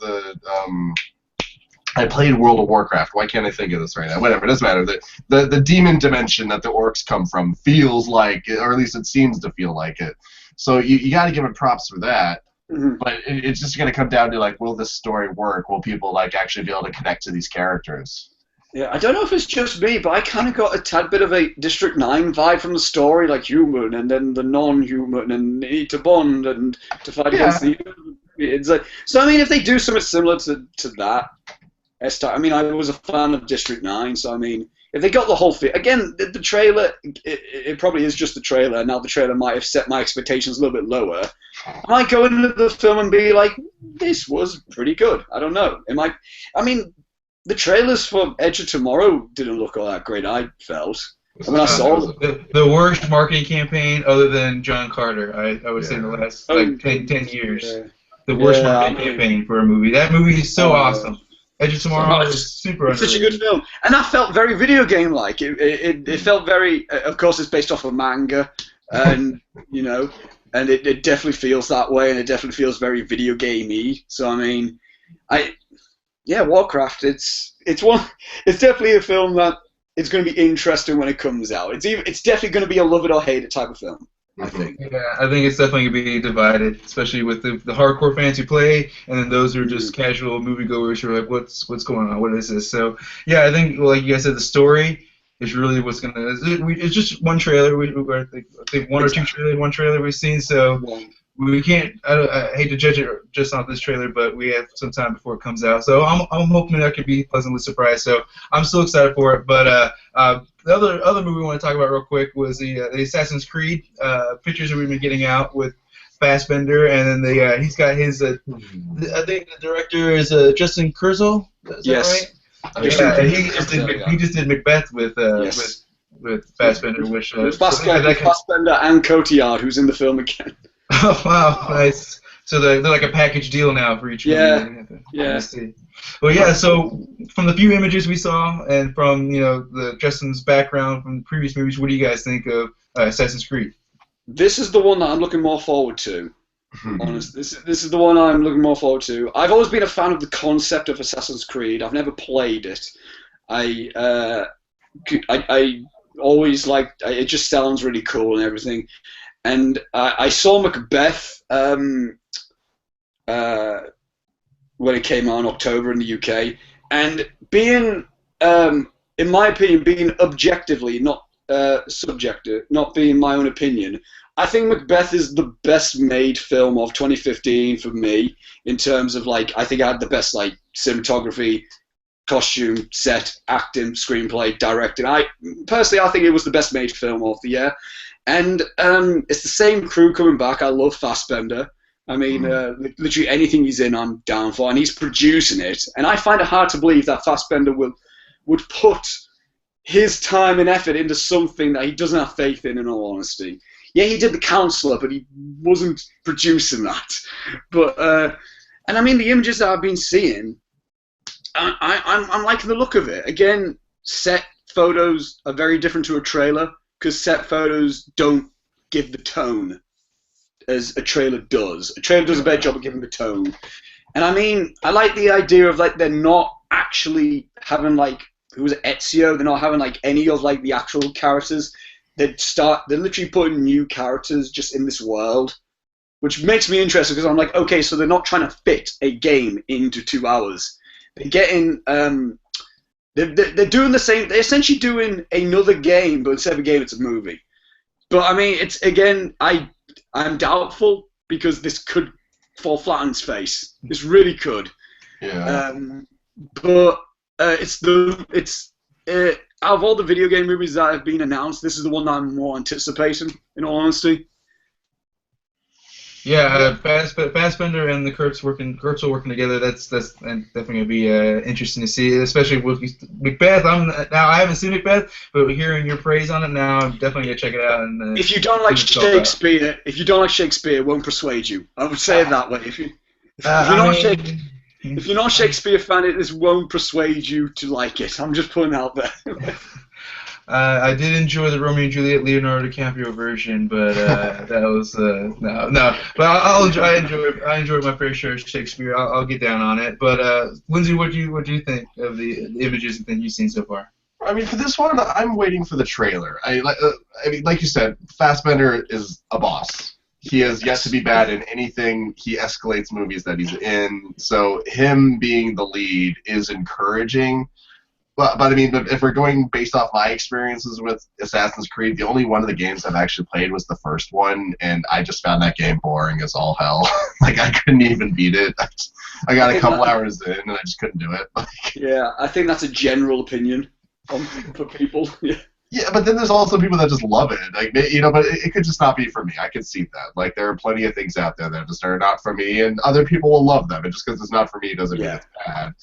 I played World of Warcraft. Why can't I think of this right now? Whatever, it doesn't matter. The demon dimension that the orcs come from feels like, or at least it seems to feel like it. So you got to give it props for that. But it's just going to come down to, like, will this story work? Will people, like, actually be able to connect to these characters? Yeah, I don't know if it's just me, but I kind of got a tad bit of a District 9 vibe from the story, like human, and then the non-human, and need to bond and to fight against the human. It's like, so, I mean, if they do something similar to that, I mean, I was a fan of District 9, so, I mean, if they got the whole thing, again, the trailer, it probably is just the trailer. Now the trailer might have set my expectations a little bit lower. I might go into the film and be like, this was pretty good. I don't know. I mean, the trailers for Edge of Tomorrow didn't look all that great, I felt. I mean, I saw the worst marketing campaign other than John Carter, I would say, in the last 10 years. Yeah. The worst marketing campaign for a movie. That movie is so awesome. Edge of Tomorrow is super underrated. It's such a good film. And that felt very video game-like. It felt very... Of course, it's based off of manga, and, you know, and it definitely feels that way, and it definitely feels very video game-y. So, I mean, Warcraft, it's definitely a film that it's going to be interesting when it comes out. It's definitely going to be a love it or hate it type of film, I think. Yeah, I think it's definitely going to be divided, especially with the hardcore fans who play, and then those who are just casual moviegoers who are like, what's going on? What is this? So, yeah, I think, like you guys said, the story is really what's going to... It's just one trailer. I think one or two trailers, one trailer we've seen, so... We can't. I hate to judge it just on this trailer, but we have some time before it comes out. So I'm hoping that could be pleasantly surprised. So I'm still excited for it. But the other movie we want to talk about real quick was the Assassin's Creed pictures that we've been getting out with Fassbender, and then he's got his. I think the director is Justin Kurzel. Is that right? He just did Macbeth with Fassbender, which Fassbender and Cotillard, who's in the film again. Oh, wow, nice. So they're like a package deal now for each movie. Yeah. Well, yeah, so from the few images we saw and from, the Justin's background from previous movies, what do you guys think of Assassin's Creed? This is the one that I'm looking more forward to. Honest, this is the one I'm looking more forward to. I've always been a fan of the concept of Assassin's Creed. I've never played it. I always liked it. Just sounds really cool and everything. And I saw Macbeth when it came out in October in the UK, and being, in my opinion, being objectively, not subjective, not being my own opinion, I think Macbeth is the best made film of 2015 for me, in terms of, like, I think I had the best, like, cinematography, costume, set, acting, screenplay, directing. Personally, I think it was the best made film of the year. And it's the same crew coming back. I love Fassbender. I mean, literally anything he's in, I'm down for. And he's producing it. And I find it hard to believe that Fassbender would put his time and effort into something that he doesn't have faith in all honesty. Yeah, he did The Counselor, but he wasn't producing that. But and I mean, the images that I've been seeing, I'm liking the look of it. Again, set photos are very different to a trailer, because set photos don't give the tone as a trailer does. A trailer does a better job of giving the tone. And I mean, I like the idea of, like, they're not actually having, like, who was it, Ezio? They're not having, like, any of, like, the actual characters. They're literally putting new characters just in this world, which makes me interested, because I'm like, okay, so they're not trying to fit a game into 2 hours. They're getting... They're doing the same. They're essentially doing another game, but instead of a game, it's a movie. But I mean, it's, again, I'm doubtful, because this could fall flat on its face. This really could. Yeah. But out of all the video game movies that have been announced, this is the one that I'm more anticipating, in all honesty. Yeah, Fassbender and the Kurtz are working together. That's definitely gonna be interesting to see, especially with Macbeth. I haven't seen Macbeth, but hearing your praise on it now, I'm definitely gonna check it out and If you don't like Shakespeare, it won't persuade you. I would say it that way. If you're I not mean, if you're not a Shakespeare fan, this won't persuade you to like it. I'm just putting it out there. I did enjoy the Romeo and Juliet Leonardo DiCaprio version, but that was no. But I enjoyed my fair share of Shakespeare. I'll get down on it. But Lindsay, what do you think of the images that you've seen so far? I mean, for this one, I'm waiting for the trailer. I mean, like you said, Fassbender is a boss. He has yet to be bad in anything. He escalates movies that he's in. So him being the lead is encouraging. But I mean, if we're going based off my experiences with Assassin's Creed, the only one of the games I've actually played was the first one, and I just found that game boring as all hell. Like, I couldn't even beat it. I got a couple hours in, and I just couldn't do it. Yeah, I think that's a general opinion for people. Yeah. Yeah, but then there's also people that just love it. Like, you know, but it could just not be for me. I could see that. Like, there are plenty of things out there that just are not for me, and other people will love them. And just because it's not for me doesn't mean it's bad.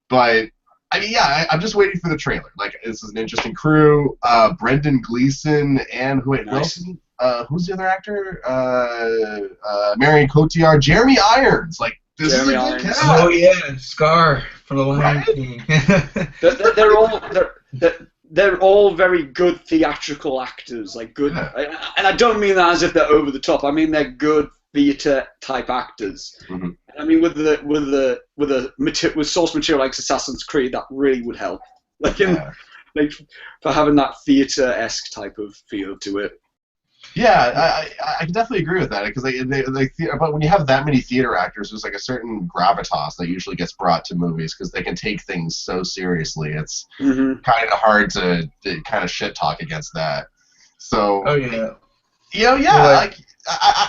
But I mean, yeah, I'm just waiting for the trailer. Like, this is an interesting crew. Brendan Gleeson and who's the other actor? Marion Cotillard, Jeremy Irons. Like, this is a good cast. Oh yeah, Scar from The Lion King. They're all very good theatrical actors. Like good, and I don't mean that as if they're over the top. I mean they're good theater type actors. Mm-hmm. I mean, with source material like Assassin's Creed, that really would help. Like for having that theater-esque type of feel to it. Yeah, I can definitely agree with that because but when you have that many theater actors, there's like a certain gravitas that usually gets brought to movies because they can take things so seriously. It's kind of hard to kind of shit talk against that. So,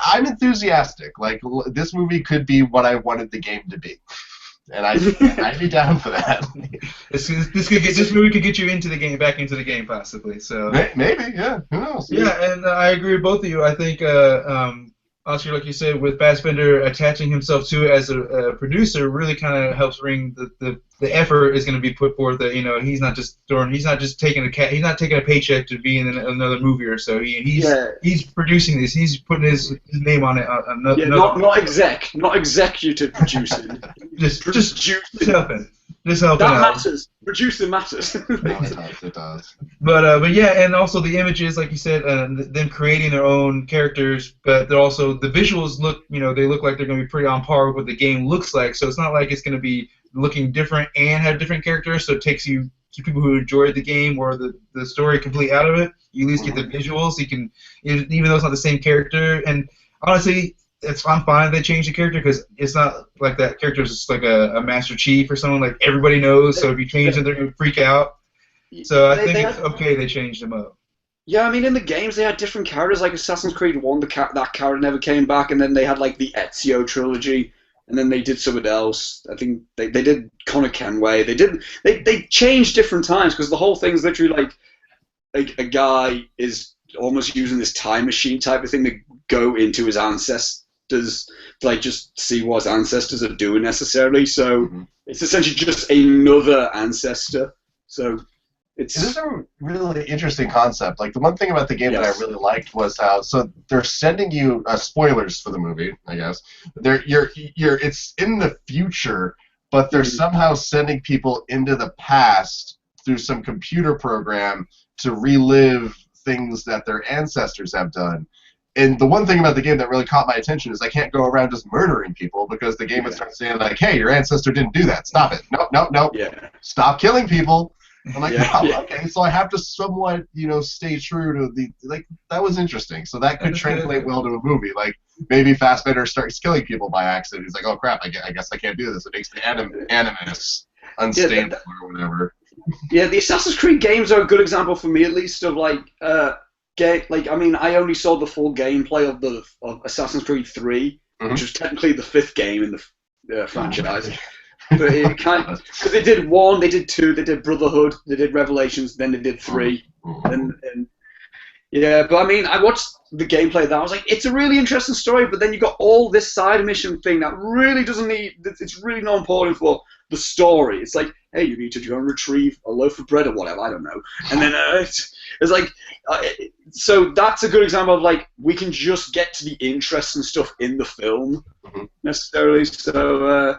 I'm enthusiastic. Like, this movie could be what I wanted the game to be, and I'd be down for that. This movie could get you into the game, back into the game, possibly. So maybe, yeah. Who knows? Yeah, and I agree with both of you. I think Oscar, like you said, with Fassbender attaching himself to it as a producer, really kind of helps bring the effort is going to be put forth. That he's not just taking a paycheck to be in another movie or so. He's producing this. He's putting his name on it. Not executive producing. just helping. Just helping that out. matters. Producing matters. It does. But yeah, and also the images, like you said, them creating their own characters, but they're also the visuals look, they look like they're going to be pretty on par with what the game looks like. So it's not like it's going to be looking different and have different characters. So it takes you people who enjoyed the game or the story completely out of it. You at least get the visuals. You can, even though it's not the same character. And honestly, I'm fine if they change the character because it's not like that character is just like a Master Chief or someone like everybody knows. So if you change them, they're going to freak out. So I think it's okay they changed them up. Yeah, I mean, in the games they had different characters. Like Assassin's Creed 1, that character never came back, and then they had like the Ezio trilogy, and then they did something else. I think they did Connor Kenway. They changed different times because the whole thing's literally like a guy is almost using this time machine type of thing to go into his ancestors, like just see what his ancestors are doing necessarily. So it's essentially just another ancestor. So it is a really interesting concept. Like the one thing about the game that I really liked was how they're sending you spoilers for the movie, I guess. It's in the future, but they're somehow sending people into the past through some computer program to relive things that their ancestors have done. And the one thing about the game that really caught my attention is I can't go around just murdering people because the game would start saying like, "Hey, your ancestor didn't do that. Stop it. Nope. Yeah. Stop killing people." I'm like, okay, so I have to somewhat, stay true to that was interesting. So that could translate well to a movie. Like, maybe Fassbender starts killing people by accident. He's like, oh, crap, I guess I can't do this. It makes the animus unstable or whatever. Yeah, the Assassin's Creed games are a good example for me, at least, of, I only saw the full gameplay of Assassin's Creed 3, which was technically the 5th game in the franchise. But it because they did 1, they did 2, they did Brotherhood, they did Revelations, then they did 3, and Yeah, but I mean, I watched the gameplay of that. I was like, it's a really interesting story, but then you got all this side mission thing that really doesn't need. It's really not important for the story. It's like, hey, you need to go and retrieve a loaf of bread or whatever. I don't know. And then it's like, so that's a good example of like we can just get to the interesting stuff in the film necessarily. So.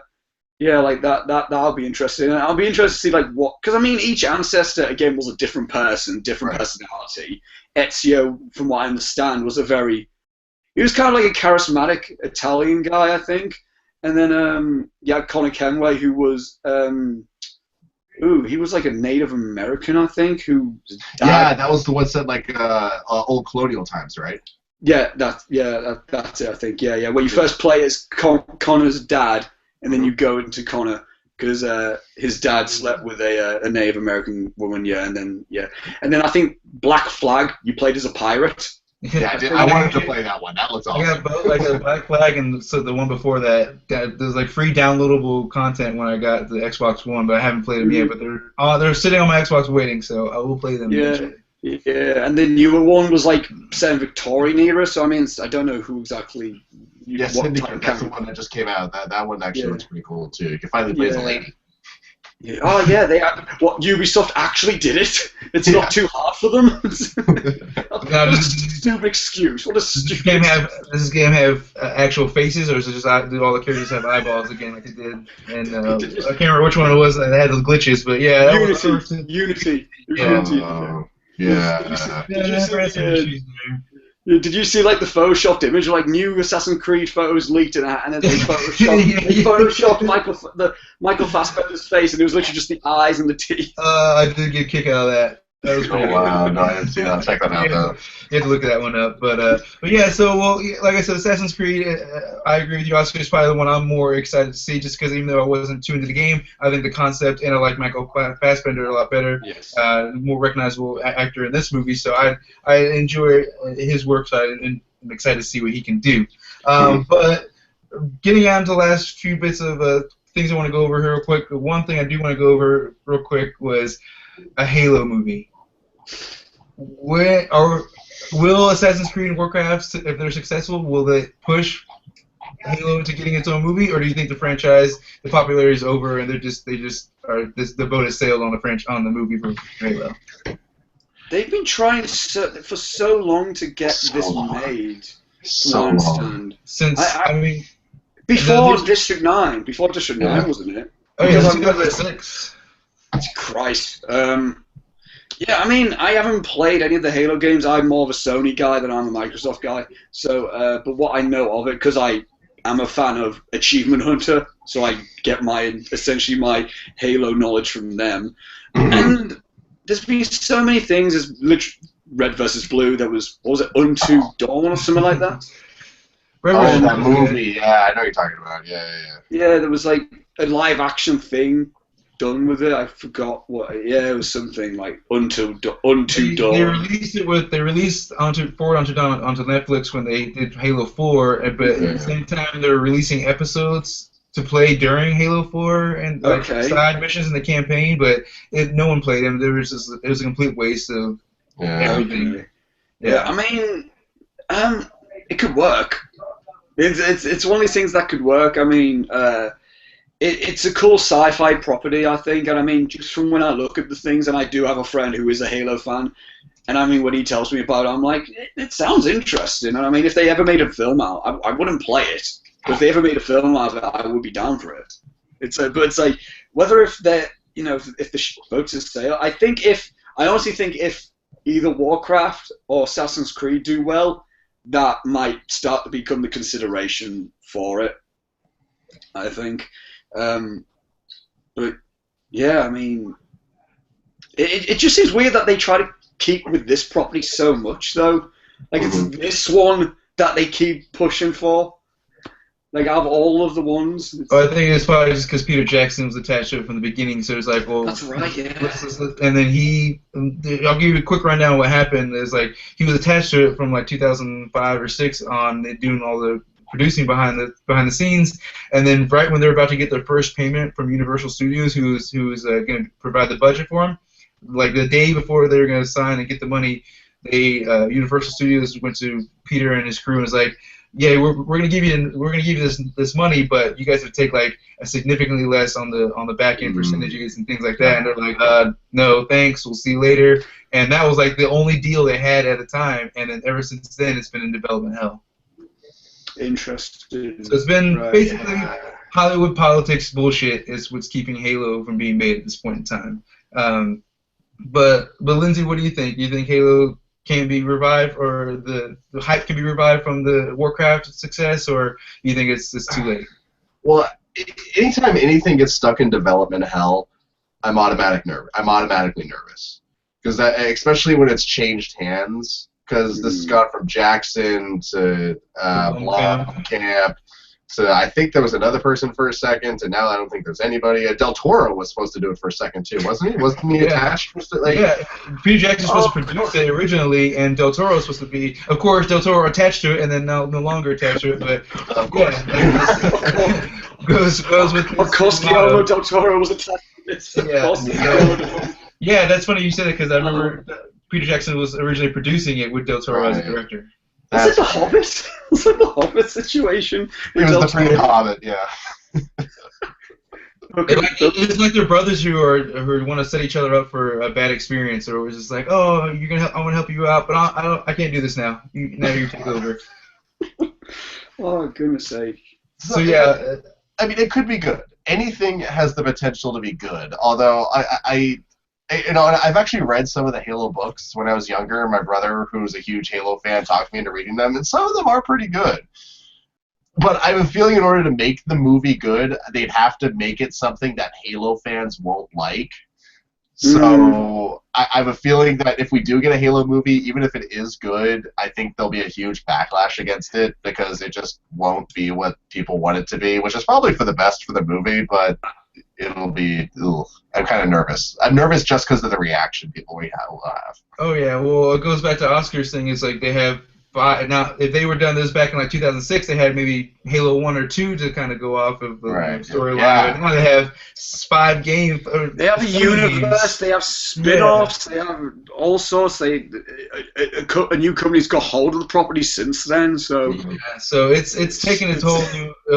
Yeah, like that'll be interesting. And I'll be interested to see like what, because I mean, each ancestor again was a different person, different personality. Ezio, from what I understand, was he was kind of like a charismatic Italian guy, I think. And then Conor Kenway, who was he was like a Native American, I think, who died. Yeah, that was the one said like old colonial times, right? Yeah, that's it, I think. Yeah, where you first play as Connor's dad. And then you go into Connor because his dad slept with a Native American woman, and then I think Black Flag you played as a pirate. Yeah, I wanted to play that one. That looks awesome. I got both, like the Black Flag and so the one before that. There's like free downloadable content when I got the Xbox One, but I haven't played them yet. But they're sitting on my Xbox waiting, so I will play them eventually. Yeah, and the newer one was like set in Victorian era, so I mean, I don't know who exactly. Yes, Syndicate, that's the one that just came out. That one actually looks pretty cool too. You can finally play as a lady. Yeah. Oh yeah, Ubisoft actually did it. It's not too hard for them. What a stupid excuse. What a stupid. Does this game have actual faces, or is it just do all the characters have eyeballs again like it did? And I can't remember which one it was that had the glitches, but yeah, that was Unity. Did you see like the photoshopped image of like new Assassin's Creed photos leaked and then they photoshopped Michael Fassbender's face and it was literally just the eyes and the teeth. I did get a kick out of that. That was pretty wow, no, I haven't seen that. Check that out though. You have to look that one up, but yeah. So like I said, Assassin's Creed. I agree with you. Oscar is probably the one I'm more excited to see, just because even though I wasn't too into the game, I think the concept and I like Michael Fassbender a lot better. Yes. More recognizable actor in this movie, so I enjoy his work. So I'm excited to see what he can do. But getting on to the last few bits of things I want to go over here real quick. One thing I do want to go over real quick was a Halo movie. Will Assassin's Creed and Warcraft, if they're successful, will they push Halo into getting its own movie, or do you think the franchise, the popularity is over, and the boat has sailed on the movie for Halo? They've been trying for so long to get this made. So long. Since before District 9. Before District 9, wasn't it? Oh yeah, 2006. Christ. Yeah, I mean, I haven't played any of the Halo games. I'm more of a Sony guy than I'm a Microsoft guy. So, but what I know of it, because I am a fan of Achievement Hunter, so I get essentially my Halo knowledge from them. And there's been so many things. There's literally Red versus Blue. There was, what was it, Unto Dawn or something like that? That movie. Yeah, I know what you're talking about. Yeah. Yeah, there was like a live action thing done with it. I forgot what. Yeah, it was something like Unto Dawn. They released it they released Unto Dawn onto Netflix when they did Halo 4, but at the same time they were releasing episodes to play during Halo 4 and side missions in the campaign, but no one played them. It was a complete waste of everything. Okay. Yeah, I mean, it could work. It's one of these things that could work. I mean, it's a cool sci-fi property, I think, and I mean, just from when I look at the things, and I do have a friend who is a Halo fan, and I mean, when he tells me about it, I'm like, it sounds interesting, and I mean, if they ever made a film out, I wouldn't play it, but if they ever made a film out of it, I would be down for it. But it's like, whether if the boats is sail, I honestly think if either Warcraft or Assassin's Creed do well, that might start to become the consideration for it, I think. But yeah, I mean, it just seems weird that they try to keep with this property so much, though. Like, it's this one that they keep pushing for. Like, out of all of the ones. I think it's probably just because Peter Jackson was attached to it from the beginning, so it's like, well. That's right, yeah. And then I'll give you a quick rundown of what happened. Is like, he was attached to it from like 2005 or 6 on doing all the producing behind the scenes, and then right when they're about to get their first payment from Universal Studios, who's going to provide the budget for them, like the day before they were going to sign and get the money, they Universal Studios went to Peter and his crew and was like, yeah, we're gonna give you this money, but you guys would take like a significantly less on the back end percentages and things like that. And they're like, no, thanks, we'll see you later. And that was like the only deal they had at the time. And then ever since then, it's been in development hell. Interesting. So it's been basically Hollywood politics bullshit is what's keeping Halo from being made at this point in time. But Lindsey, what do you think? Do you think Halo can be revived, or the hype can be revived from the Warcraft success, or do you think it's too late? Well, anytime anything gets stuck in development hell, I'm automatically nervous, because especially when it's changed hands. Because this has gone from Jackson to Blomkamp to, I think there was another person for a second, and now I don't think there's anybody. Del Toro was supposed to do it for a second too, wasn't he? Wasn't he attached? Yeah, Peter Jackson was supposed to produce it originally, and Del Toro was supposed to be. Of course, Del Toro attached to it, and then no longer attached to it. But of course, goes with. Of course, Guillermo Del Toro was attached to it. Yeah, that's funny you said it, because I remember Peter Jackson was originally producing it with Del Toro as a director. Was it The Hobbit? Was it The Hobbit situation? It was the pre-Hobbit, yeah. It's like they're brothers who want to set each other up for a bad experience, or it was just like, oh, I want to help you out, but I can't do this now. Now you take over. Oh, goodness sake. So yeah, I mean, it could be good. Anything has the potential to be good. Although I've actually read some of the Halo books when I was younger. My brother, who was a huge Halo fan, talked me into reading them, and some of them are pretty good. But I have a feeling in order to make the movie good, they'd have to make it something that Halo fans won't like. So I have a feeling that if we do get a Halo movie, even if it is good, I think there'll be a huge backlash against it, because it just won't be what people want it to be, which is probably for the best for the movie, but it'll be. I'm kind of nervous. I'm nervous just because of the reaction people will have. Oh yeah, well, it goes back to Oscar's thing. Is like they have 5 now. If they were done this back in like 2006, they had maybe Halo 1 or 2 to kind of go off of the storyline. Yeah. Now they have 5 games. They have a universe. They have spin-offs. They have all sorts. A new company's got hold of the property since then. So so it's taken a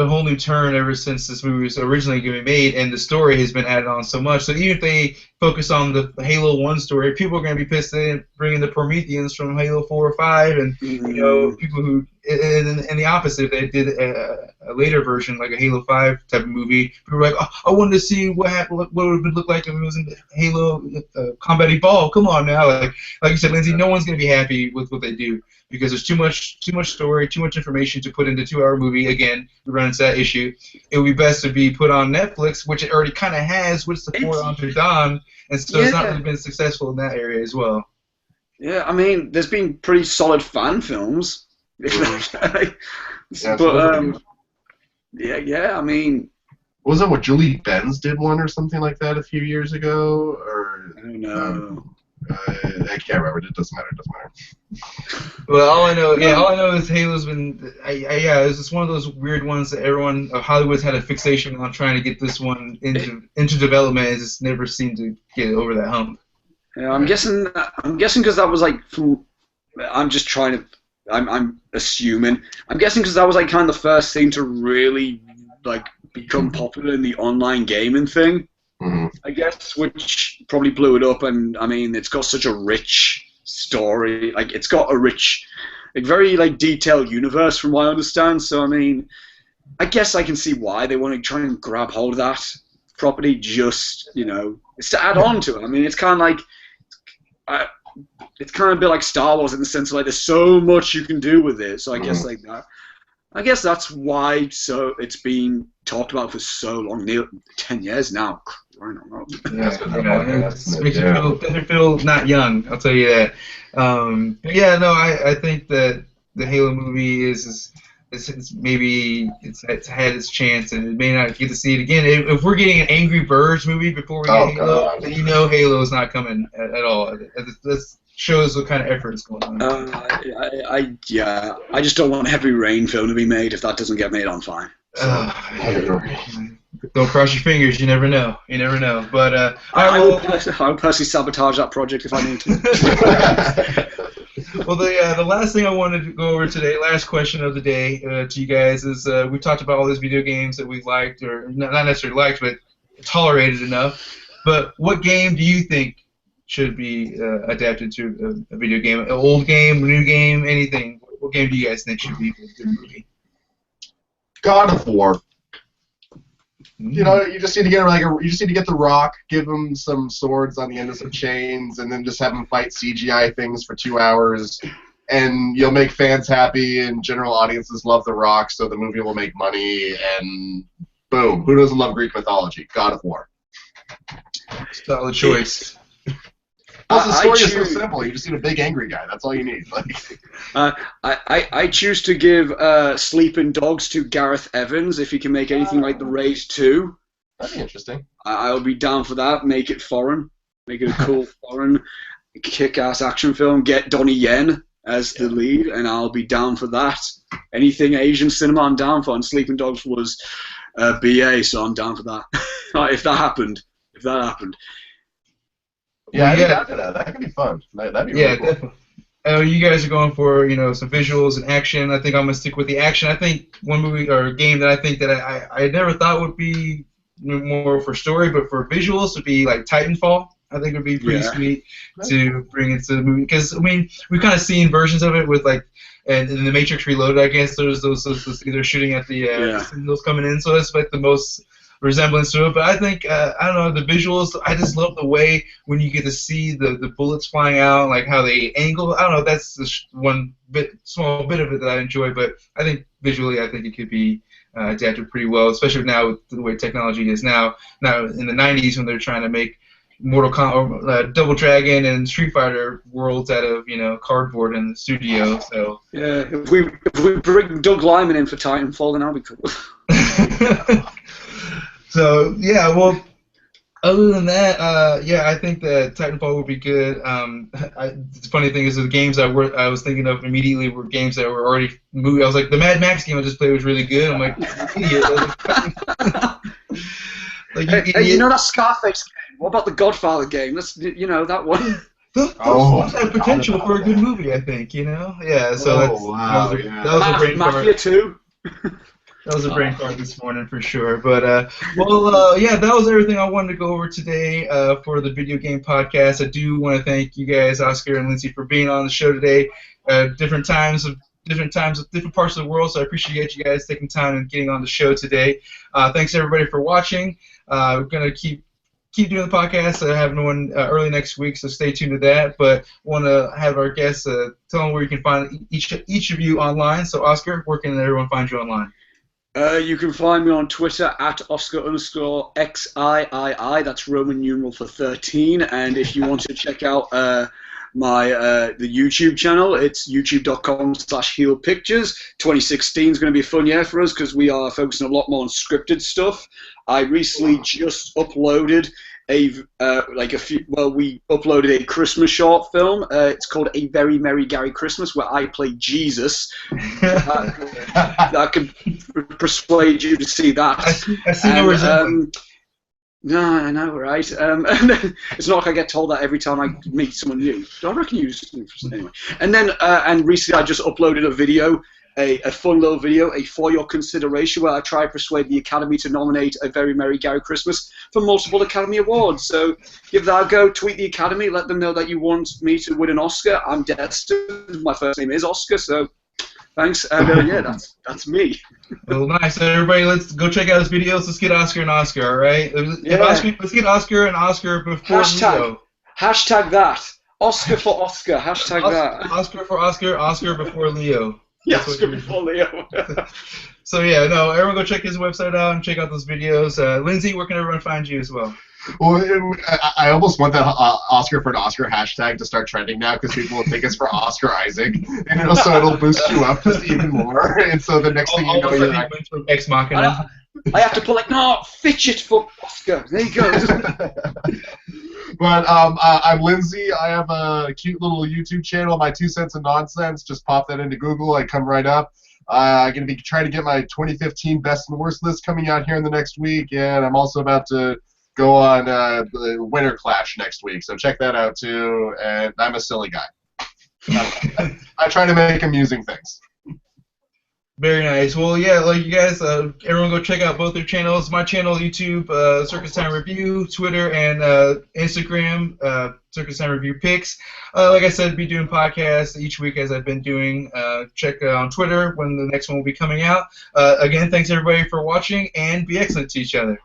whole new turn ever since this movie was originally going to be made, and the story has been added on so much. So even if they focus on the Halo 1 story, people are going to be pissed they didn't bring in the Prometheans from Halo 4 or 5, and people who, and the opposite, if they did a later version, like a Halo 5 type of movie, people were like, oh, I wanted to see what would it look like if it was in Halo Combat Evolved. Come on now. Like you said, Lindsey, no one's going to be happy with what they do, because there's too much story, too much information to put into a 2-hour movie. Again, we run into that issue. It would be best to be put on Netflix, which it already kind of has with support onto Dawn, and so it's not really been successful in that area as well. Yeah, I mean, there's been pretty solid fan films. I mean, was it what Julie Benz did one or something like that a few years ago, or I don't know. I can't remember. It doesn't matter. Well, all I know is Halo's been. It's just one of those weird ones that everyone of Hollywood's had a fixation on trying to get this one into development, and just never seemed to get over that hump. Yeah, I'm guessing because that was like from. I'm assuming. I'm guessing because that was like kind of the first thing to really like become popular in the online gaming thing. I guess, which probably blew it up, and I mean, it's got such a rich story. Like, it's got a rich, like, very like detailed universe, from what I understand. So, I mean, I guess I can see why they want to try and grab hold of that property. Just it's to add on to it. I mean, it's kind of like, it's kind of a bit like Star Wars in the sense of like, there's so much you can do with it. So I guess like that. I guess that's why it's been talked about for so long, nearly 10 years now. It makes you feel not young, I'll tell you that. I think that the Halo movie is maybe it's had its chance, and it may not get to see it again. If we're getting an Angry Birds movie before we get Halo, then Halo's not coming at all. This shows what kind of effort is going on. I just don't want Heavy Rain film to be made. If that doesn't get made, I'm fine. Don't cross your fingers. You never know. But I will personally sabotage that project if I need to. Well, the last thing I wanted to go over today, last question of the day to you guys is we talked about all these video games that we liked, or not necessarily liked, but tolerated enough. But what game do you think should be adapted to a video game? An old game, a new game, anything? What game do you guys think should be a good movie? God of War. You know, you just need to get you just need to get The Rock, give him some swords on the end of some chains, and then just have him fight CGI things for 2 hours, and you'll make fans happy, and general audiences love The Rock, so the movie will make money, and boom. Who doesn't love Greek mythology? God of War. Solid choice. Plus, the story is so simple. You just need a big angry guy. That's all you need. I choose to give Sleeping Dogs to Gareth Evans if he can make anything like The Raid 2. That'd be interesting. I'll be down for that. Make it foreign. Make it a cool foreign, kick-ass action film. Get Donnie Yen as the lead, and I'll be down for that. Anything Asian cinema, I'm down for. And Sleeping Dogs was BA, so I'm down for that. If that happened. Yeah, I think after that. That could be fun. That'd be really cool. Definitely. You guys are going for some visuals and action. I think I'm gonna stick with the action. I think one movie or game that I think that I never thought would be more for story, but for visuals would be like Titanfall. I think it would be pretty sweet to bring into the movie because I mean we've kind of seen versions of it with like and in the Matrix Reloaded. I guess there's those either shooting at the signals coming in, so that's like the most resemblance to it, but I think I don't know the visuals. I just love the way when you get to see the bullets flying out, like how they angle. I don't know. That's just one small bit of it that I enjoy, but I think visually, I think it could be adapted pretty well, especially now with the way technology is now. Now in the '90s when they're trying to make Mortal Kombat, Double Dragon, and Street Fighter worlds out of cardboard in the studio. So yeah, if we bring Doug Liman in for Titanfall, then that'll be cool. So yeah, well, other than that, I think that Titanfall would be good. The funny thing is, the games I was thinking of immediately were games that were already movie. I was like, the Mad Max game I just played was really good. I'm like, idiot. Hey, you know that Scarface game? What about the Godfather game? That's that one. Those have potential for a good movie, I think. Yeah. So that was a brain Mafia 2. That was a brain fart this morning for sure. But, that was everything I wanted to go over today for the video game podcast. I do want to thank you guys, Oscar and Lindsey, for being on the show today. Different parts of the world, so I appreciate you guys taking time and getting on the show today. Thanks, everybody, for watching. We're going to keep doing the podcast. I have one early next week, so stay tuned to that. But want to have our guests tell them where you can find each of you online. So, Oscar, where can everyone find you online? You can find me on Twitter at Oscar_XIII. That's Roman numeral for 13. And if you want to check out the YouTube channel, it's youtube.com/HeelPictures. 2016 is going to be a fun year for us because we are focusing a lot more on scripted stuff. I recently just uploaded we uploaded a Christmas short film. It's called A Very Merry Gary Christmas, where I play Jesus. That could persuade you to see that. I see no resemblance. No, I know, right? And it's not like I get told that every time I meet someone new. I reckon you anyway. And then, and recently I just uploaded a video. A fun little video, for your consideration, where I try to persuade the Academy to nominate A Very Merry Gary Christmas for multiple Academy Awards. So give that a go, tweet the Academy, let them know that you want me to win an Oscar. I'm destined. My first name is Oscar, so thanks. And that's me. Well, nice. So everybody, let's go check out his videos. Let's get Oscar and Oscar, all right? Yeah. Let's get Oscar and Oscar before Leo. Hashtag that. Oscar for Oscar. Hashtag that. Oscar for Oscar. Oscar before Leo. Yeah, Oscar before Leo. So yeah, no, everyone go check his website out and check out those videos. Lindsey, where can everyone find you as well? Well, I almost want that Oscar for an Oscar hashtag to start trending now because people will think it's for Oscar Isaac, and so it'll boost you up just even more. And so the next thing you know, you're like, Ex Machina. I have to put fidget for Oscar. There you go. But I'm Lindsey. I have a cute little YouTube channel, My 2 Cents of Nonsense. Just pop that into Google. I come right up. I'm going to be trying to get my 2015 Best and Worst list coming out here in the next week, and I'm also about to go on the Winter Clash next week, so check that out too. And I'm a silly guy. I try to make amusing things. Very nice. Well, yeah, like you guys, everyone go check out both their channels. My channel, YouTube, Circus Time Review, Twitter, and Instagram, Circus Time Review Pics. Like I said, be doing podcasts each week as I've been doing. Check on Twitter when the next one will be coming out. Again, thanks everybody for watching, and be excellent to each other.